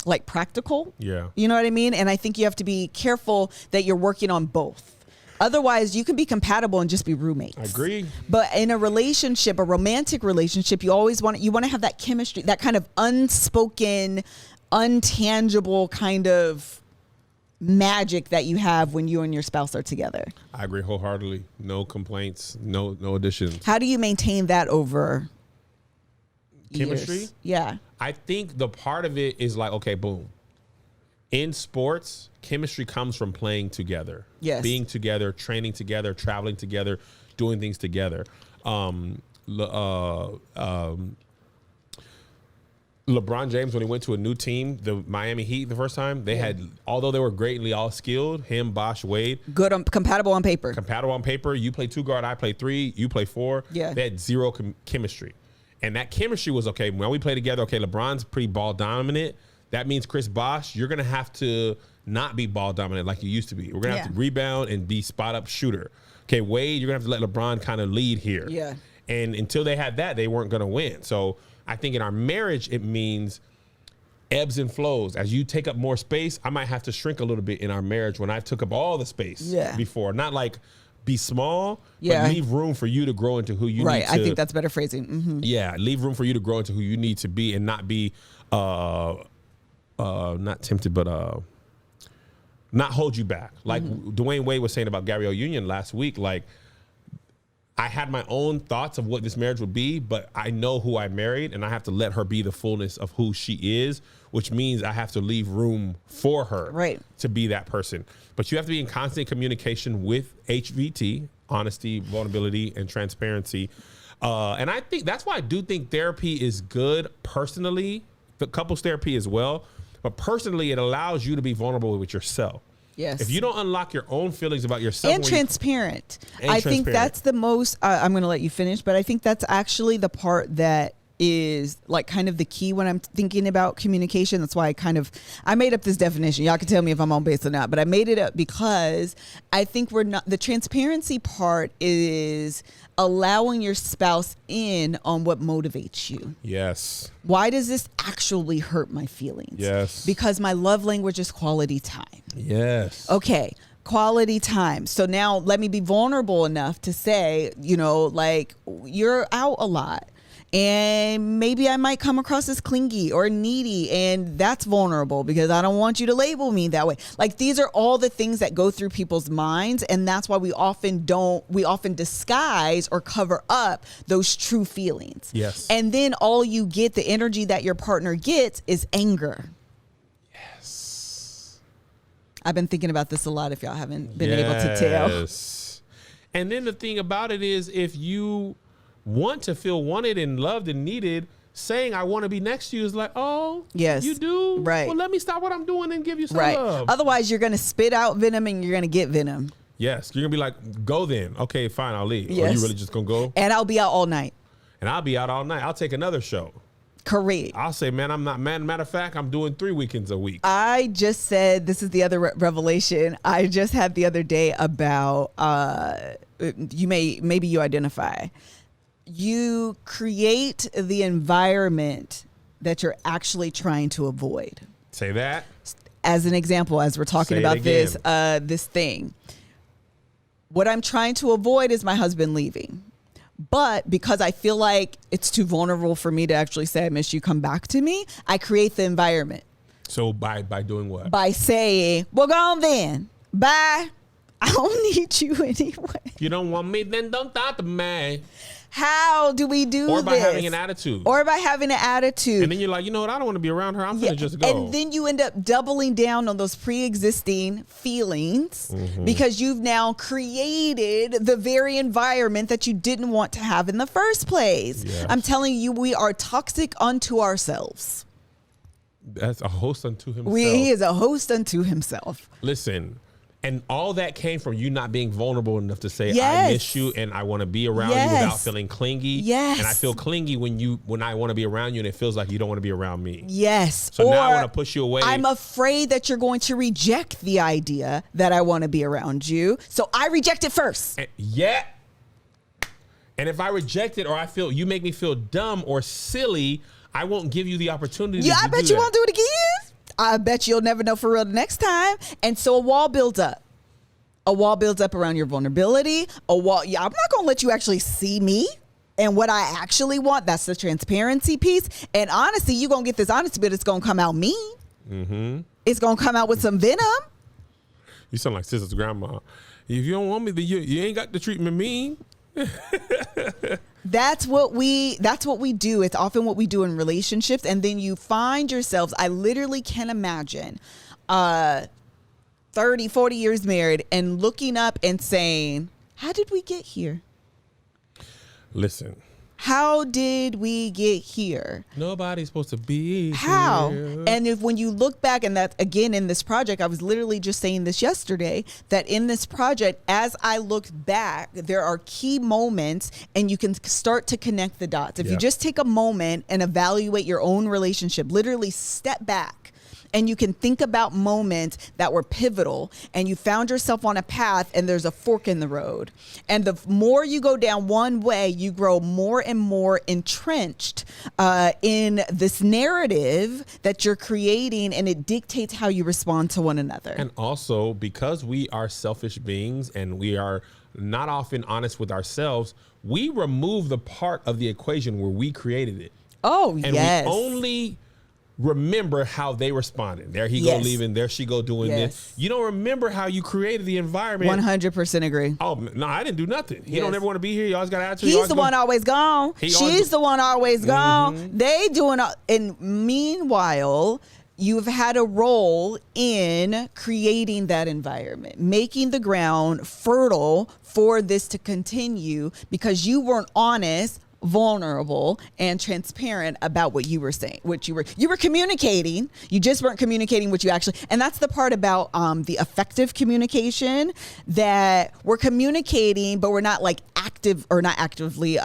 like practical. Yeah. You know what I mean? And I think you have to be careful that you're working on both. Otherwise, you can be compatible and just be roommates. I agree. But in a relationship, a romantic relationship, you always want to have that chemistry, that kind of unspoken, untangible kind of magic that you have when you and your spouse are together. I agree wholeheartedly. No complaints, no additions. How do you maintain that over chemistry. Years. Yeah. I think the part of it is like, okay, boom. In sports, chemistry comes from playing together. Yes. Being together, training together, traveling together, doing things together. LeBron James, when he went to a new team, the Miami Heat the first time, they had, although they were greatly all skilled, him, Bosh, Wade. Good, compatible on paper. Compatible on paper. You play 2 guard, I play 3, you play 4. Yeah. They had zero chemistry. And that chemistry was, okay, when we play together, okay, LeBron's pretty ball dominant. That means Chris Bosh, you're going to have to not be ball dominant like you used to be. We're going to have to rebound and be spot up shooter. Okay, Wade, you're going to have to let LeBron kind of lead here. Yeah. And until they had that, they weren't going to win. So I think in our marriage, it means ebbs and flows. As you take up more space, I might have to shrink a little bit in our marriage when I took up all the space before. Not like be small, but leave room for you to grow into who you need to. Right, I think that's better phrasing. Mm-hmm. Yeah, leave room for you to grow into who you need to be and not be not tempted, but not hold you back. Like Dwayne Wade was saying about Gabrielle Union last week, like, I had my own thoughts of what this marriage would be, but I know who I married, and I have to let her be the fullness of who she is, which means I have to leave room for her to be that person. But you have to be in constant communication with HVT, honesty, vulnerability, and transparency. And I think that's why I do think therapy is good personally, the couples therapy as well. But personally, it allows you to be vulnerable with yourself. Yes. If you don't unlock your own feelings about yourself. And transparent. I think that's the most, I'm going to let you finish, but I think that's actually the part that is like kind of the key when I'm thinking about communication. That's why I made up this definition. Y'all can tell me if I'm on base or not, but I made it up because I think the transparency part is allowing your spouse in on what motivates you. Yes. Why does this actually hurt my feelings? Yes. Because my love language is quality time. Yes. Okay. Quality time. So now let me be vulnerable enough to say, like, you're out a lot. And maybe I might come across as clingy or needy, and that's vulnerable because I don't want you to label me that way. Like, these are all the things that go through people's minds, and that's why we often disguise or cover up those true feelings. Yes. And then all you get, the energy that your partner gets, is anger. Yes. I've been thinking about this a lot if y'all haven't been able to tell. Yes. And then the thing about it is, if you want to feel wanted and loved and needed, saying I want to be next to you is like, oh, yes, you do? Right. Well, let me stop what I'm doing and give you some right. love. Otherwise, you're going to spit out venom and you're going to get venom. Yes. You're going to be like, go then. Okay, fine, I'll leave. Yes. Or you really just going to go? And I'll be out all night. And I'll be out all night. I'll take another show. Correct. I'll say, man, I'm not, matter of fact, I'm doing 3 weekends a week. I just said, this is the other revelation I just had the other day about, maybe you identify. You create the environment that you're actually trying to avoid. Say that. As an example, as we're talking about this thing, what I'm trying to avoid is my husband leaving. But because I feel like it's too vulnerable for me to actually say, I miss you, come back to me, I create the environment. So by doing what? By saying, well, go on then. Bye. I don't need you anyway. You don't want me, then don't talk to me. How do we do this? Or by having an attitude. Or by having an attitude. And then you're like, you know what? I don't want to be around her. I'm going to just go. And then you end up doubling down on those pre-existing feelings because you've now created the very environment that you didn't want to have in the first place. Yes. I'm telling you, we are toxic unto ourselves. That's a host unto himself. He is a host unto himself. Listen. And all that came from you not being vulnerable enough to say, I miss you and I want to be around you without feeling clingy. Yes. And I feel clingy when I want to be around you and it feels like you don't want to be around me. Yes. So now I want to push you away. I'm afraid that you're going to reject the idea that I want to be around you. So I reject it first. And if I reject it or I feel you make me feel dumb or silly, I won't give you the opportunity to do that. I bet you won't do it again. I bet you'll never know for real the next time. And so a wall builds up. A wall builds up around your vulnerability. A wall. Yeah, I'm not going to let you actually see me and what I actually want. That's the transparency piece. And honestly, you're going to get this honesty, but it's going to come out mean. Mm-hmm. It's going to come out with some venom. You sound like sister's grandma. If you don't want me, then you ain't got to treat me mean. That's what we do. It's often what we do in relationships. And then you find yourselves, I literally can imagine 30, 40 years married and looking up and saying, how did we get here? Listen. How did we get here? Nobody's supposed to be How? here. And if when you look back, and that again in this project, I was literally just saying this yesterday, that in this project, as I looked back, there are key moments and you can start to connect the dots. If you just take a moment and evaluate your own relationship, literally step back, and you can think about moments that were pivotal and you found yourself on a path and there's a fork in the road. And the more you go down one way, you grow more and more entrenched in this narrative that you're creating, and it dictates how you respond to one another. And also, because we are selfish beings and we are not often honest with ourselves, we remove the part of the equation where we created it. Oh, and yes. we only remember how they responded. There he go leaving, there she go doing this. You don't remember how you created the environment. 100% agree. Oh, no, I didn't do nothing. He don't ever want to be here. You always got attitude. He's the one always gone. She's the one always gone. They doing, and meanwhile, you've had a role in creating that environment, making the ground fertile for this to continue because you weren't honest, vulnerable, and transparent about what you were saying, what you were communicating. You just weren't communicating what you actually, and that's the part about the effective communication, that we're communicating, but we're not like accurately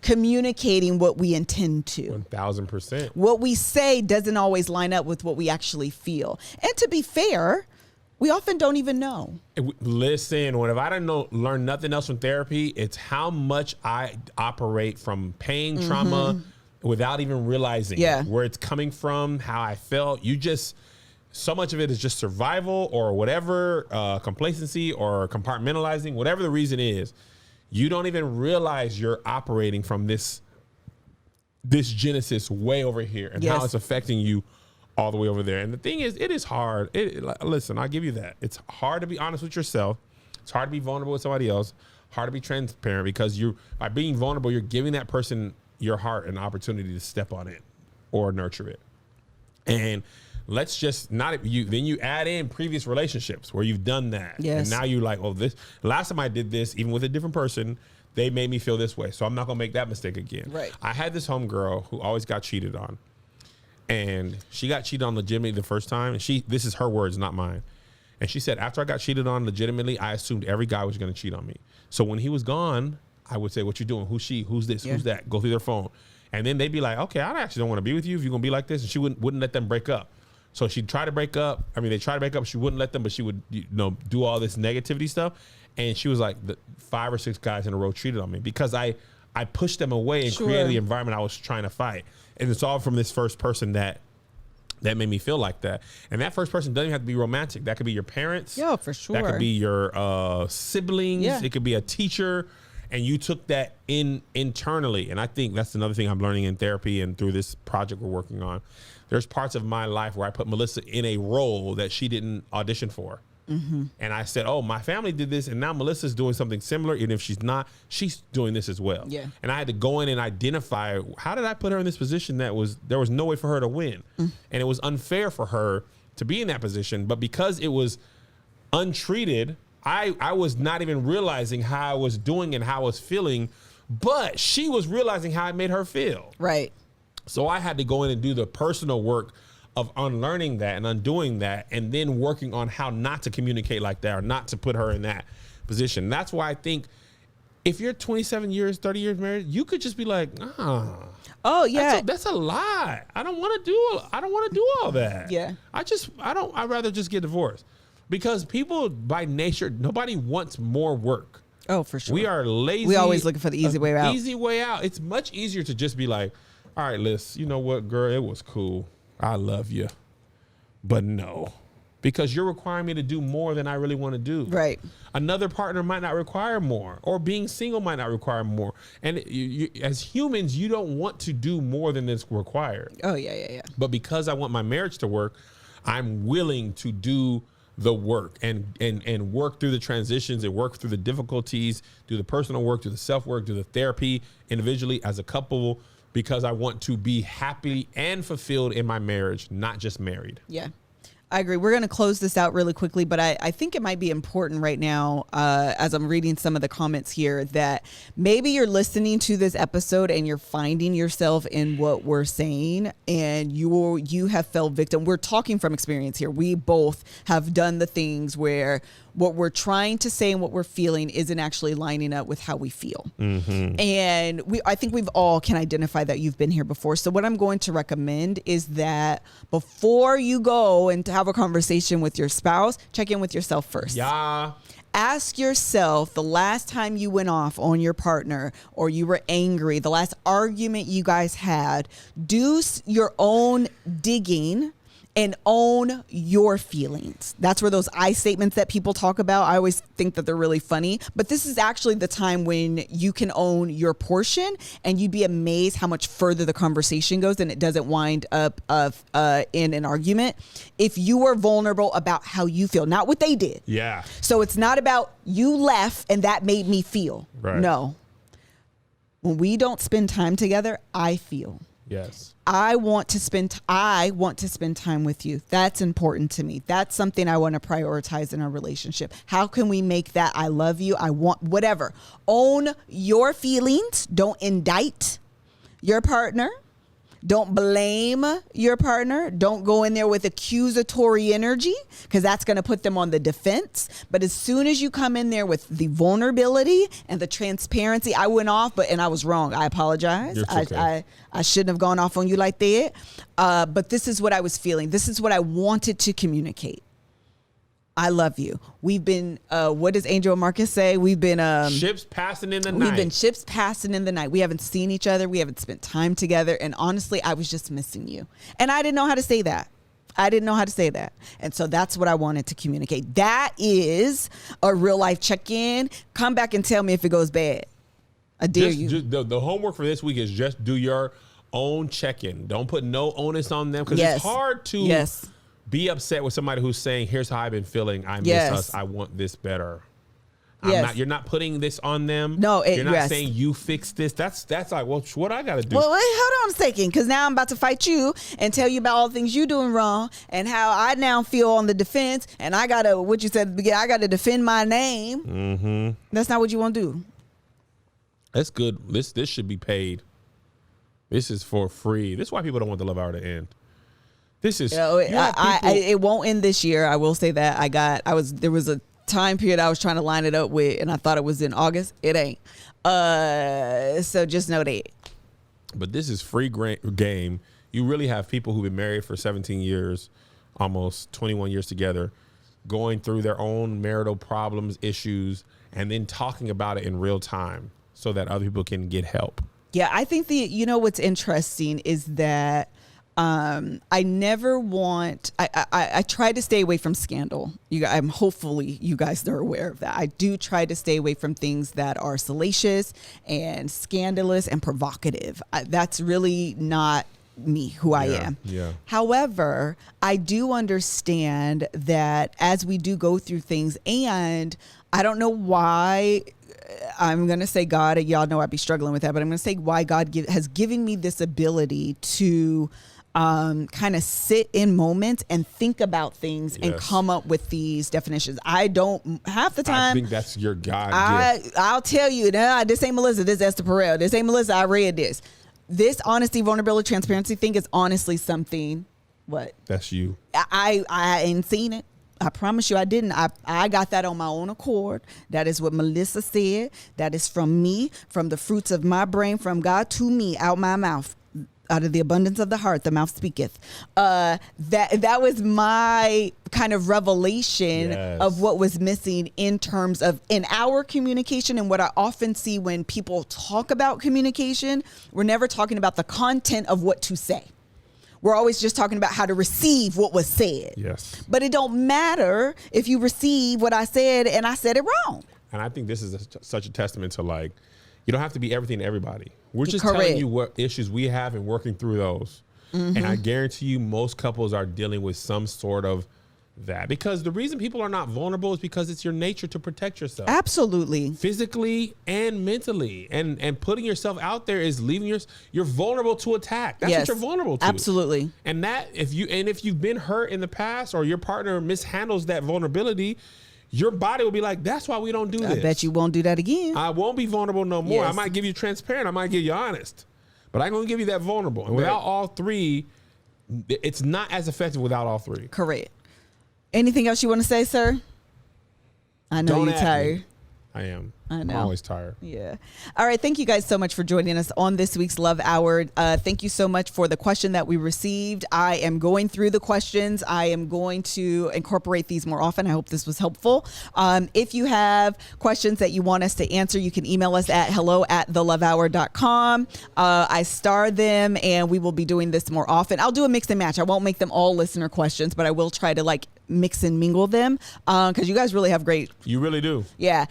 communicating what we intend to. 1000%. What we say doesn't always line up with what we actually feel. And to be fair, we often don't even know. Listen, if I didn't learn nothing else from therapy, it's how much I operate from pain, trauma, without even realizing where it's coming from, how I felt. So much of it is just survival or whatever, complacency or compartmentalizing, whatever the reason is. You don't even realize you're operating from this genesis way over here and how it's affecting you all the way over there. And the thing is, it is hard. Listen, I'll give you that. It's hard to be honest with yourself. It's hard to be vulnerable with somebody else. Hard to be transparent because by being vulnerable, you're giving that person, your heart, an opportunity to step on it or nurture it. And let's just then you add in previous relationships where you've done that. Yes. And now you're like, oh, last time I did this, even with a different person, they made me feel this way. So I'm not going to make that mistake again. Right. I had this homegirl who always got cheated on. And she got cheated on legitimately the first time. And this is her words, not mine. And she said, after I got cheated on legitimately, I assumed every guy was going to cheat on me. So when he was gone, I would say, what you doing? Who's she? Who's this? Who's that? Go through their phone. And then they'd be like, okay, I actually don't want to be with you if you're going to be like this. And she wouldn't let them break up. So she'd try to break up. I mean, they tried to break up. She wouldn't let them, but she would do all this negativity stuff. And she was like, 5 or 6 guys in a row cheated on me because I pushed them away and created the environment I was trying to fight. And it's all from this first person that made me feel like that. And that first person doesn't have to be romantic. That could be your parents. Yeah, for sure. That could be your siblings. Yeah. It could be a teacher. And you took that internally. And I think that's another thing I'm learning in therapy and through this project we're working on. There's parts of my life where I put Melissa in a role that she didn't audition for. Mm-hmm. And I said, oh, my family did this, and now Melissa's doing something similar. And if she's not, she's doing this as well. Yeah. And I had to go in and identify, how did I put her in this position there was no way for her to win? And it was unfair for her to be in that position. But because it was untreated, I was not even realizing how I was doing and how I was feeling, but she was realizing how it made her feel. Right. So I had to go in and do the personal work of unlearning that and undoing that, and then working on how not to communicate like that or not to put her in that position. That's why I think if you're 27 years, 30 years married, you could just be like, oh yeah, that's a lie. I don't want to do all that. Yeah. I'd rather just get divorced because people by nature, nobody wants more work. Oh, for sure. We are lazy. We always looking for the easy way out. Easy way out. It's much easier to just be like, all right, Liz, you know what, girl, it was cool. I love you, but no, because you're requiring me to do more than I really want to do. Right. Another partner might not require more, or being single might not require more. And you, as humans, you don't want to do more than is required. Oh, yeah. But because I want my marriage to work, I'm willing to do the work and work through the transitions and work through the difficulties, do the personal work, do the self-work, do the therapy individually as a couple, because I want to be happy and fulfilled in my marriage, not just married. Yeah. I agree. We're going to close this out really quickly, but I think it might be important right now, as I'm reading some of the comments here, that maybe you're listening to this episode and you're finding yourself in what we're saying, and you have felt victim. We're talking from experience here. We both have done the things where what we're trying to say and what we're feeling isn't actually lining up with how we feel. Mm-hmm. And I think we've all can identify that you've been here before. So what I'm going to recommend is that before you go and have a conversation with your spouse, check in with yourself first. Yeah. Ask yourself the last time you went off on your partner or you were angry, the last argument you guys had. Do your own digging and own your feelings. That's where those I statements that people talk about, I always think that they're really funny. But this is actually the time when you can own your portion, and you'd be amazed how much further the conversation goes and it doesn't wind up in an argument. If you were vulnerable about how you feel, not what they did. Yeah. So it's not about you left and that made me feel. Right. No. When we don't spend time together, I feel. Yes. I want to spend time with you. That's important to me. That's something I want to prioritize in our relationship. How can we make that I love you? I want whatever. Own your feelings. Don't indict your partner. Don't blame your partner. Don't go in there with accusatory energy, because that's going to put them on the defense. But as soon as you come in there with the vulnerability and the transparency, I went off, and I was wrong. I apologize. Okay. I shouldn't have gone off on you like that. But this is what I was feeling. This is what I wanted to communicate. I love you. We've been, what does Angel Marcus say? We've been ships passing in the night. We've been ships passing in the night. We haven't seen each other. We haven't spent time together. And honestly, I was just missing you. And I didn't know how to say that. And so that's what I wanted to communicate. That is a real life check-in. Come back and tell me if it goes bad. I dare you. The homework for this week is just do your own check-in. Don't put no onus on them, because it's hard to be upset with somebody who's saying, here's how I've been feeling. I miss us. I want this better. You're not putting this on them. No, you're not saying you fix this. That's like, well, what I got to do? Well, wait, hold on a second, because now I'm about to fight you and tell you about all the things you're doing wrong and how I now feel on the defense, and I got to, what you said at the beginning, I got to defend my name. Mm-hmm. That's not what you want to do. That's good. This should be paid. This is for free. This is why people don't want the love hour to end. This is, it won't end this year. I will say that there was a time period I was trying to line it up with, and I thought it was in August. It ain't. So just know that. But this is free game. You really have people who've been married for 17 years, almost 21 years together, going through their own marital problems, issues, and then talking about it in real time so that other people can get help. Yeah, I think what's interesting is that I try to stay away from scandal. Hopefully you guys are aware of that. I do try to stay away from things that are salacious and scandalous and provocative. That's really not me, who I am. Yeah. However, I do understand that as we do go through things, and I don't know why, I'm going to say God, y'all know I'd be struggling with that, but I'm going to say why God has given me this ability to kind of sit in moments and think about things and come up with these definitions. I don't, half the time, I think that's your God gift. I'll tell you, this ain't Melissa, this is Esther Perel. This ain't Melissa, I read this. This honesty, vulnerability, transparency thing is honestly something, what? That's you. I ain't seen it. I promise you I didn't. I got that on my own accord. That is what Melissa said. That is from me, from the fruits of my brain, from God to me, out my mouth. Out of the abundance of the heart, the mouth speaketh. That was my kind of revelation of what was missing in terms of in our communication. And what I often see when people talk about communication, we're never talking about the content of what to say. We're always just talking about how to receive what was said. Yes. But it don't matter if you receive what I said and I said it wrong. And I think this is such a testament to, like, you don't have to be everything to everybody. We're just telling you what issues we have and working through those. Mm-hmm. And I guarantee you most couples are dealing with some sort of that, because the reason people are not vulnerable is because it's your nature to protect yourself. Absolutely. Physically and mentally, and putting yourself out there is leaving you're vulnerable to attack. That's what you're vulnerable to. Absolutely. And that if you've been hurt in the past, or your partner mishandles that vulnerability, your body will be like, that's why we don't do this. I bet you won't do that again. I won't be vulnerable no more. Yes. I might give you transparent. I might give you honest, but I'm going to give you that vulnerable. And without all three, it's not as effective without all three. Correct. Anything else you want to say, sir? I know you're tired. I am. I know. I'm always tired. Yeah. All right. Thank you guys so much for joining us on this week's Love Hour. Thank you so much for the question that we received. I am going through the questions. I am going to incorporate these more often. I hope this was helpful. If you have questions that you want us to answer, you can email us at hello@thelovehour.com. I star them, and we will be doing this more often. I'll do a mix and match. I won't make them all listener questions, but I will try to mix and mingle them, because you guys really have great. You really do. Yeah.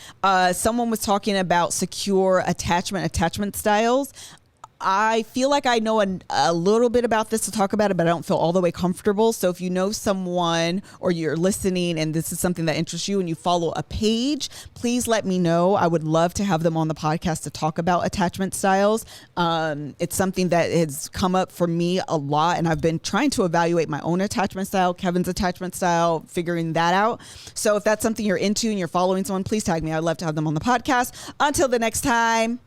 Someone was talking about secure attachment styles. I feel like I know a little bit about this to talk about it, but I don't feel all the way comfortable. So if you know someone, or you're listening and this is something that interests you and you follow a page, please let me know. I would love to have them on the podcast to talk about attachment styles. It's something that has come up for me a lot, and I've been trying to evaluate my own attachment style, Kevin's attachment style, figuring that out. So if that's something you're into and you're following someone, please tag me. I'd love to have them on the podcast. Until the next time.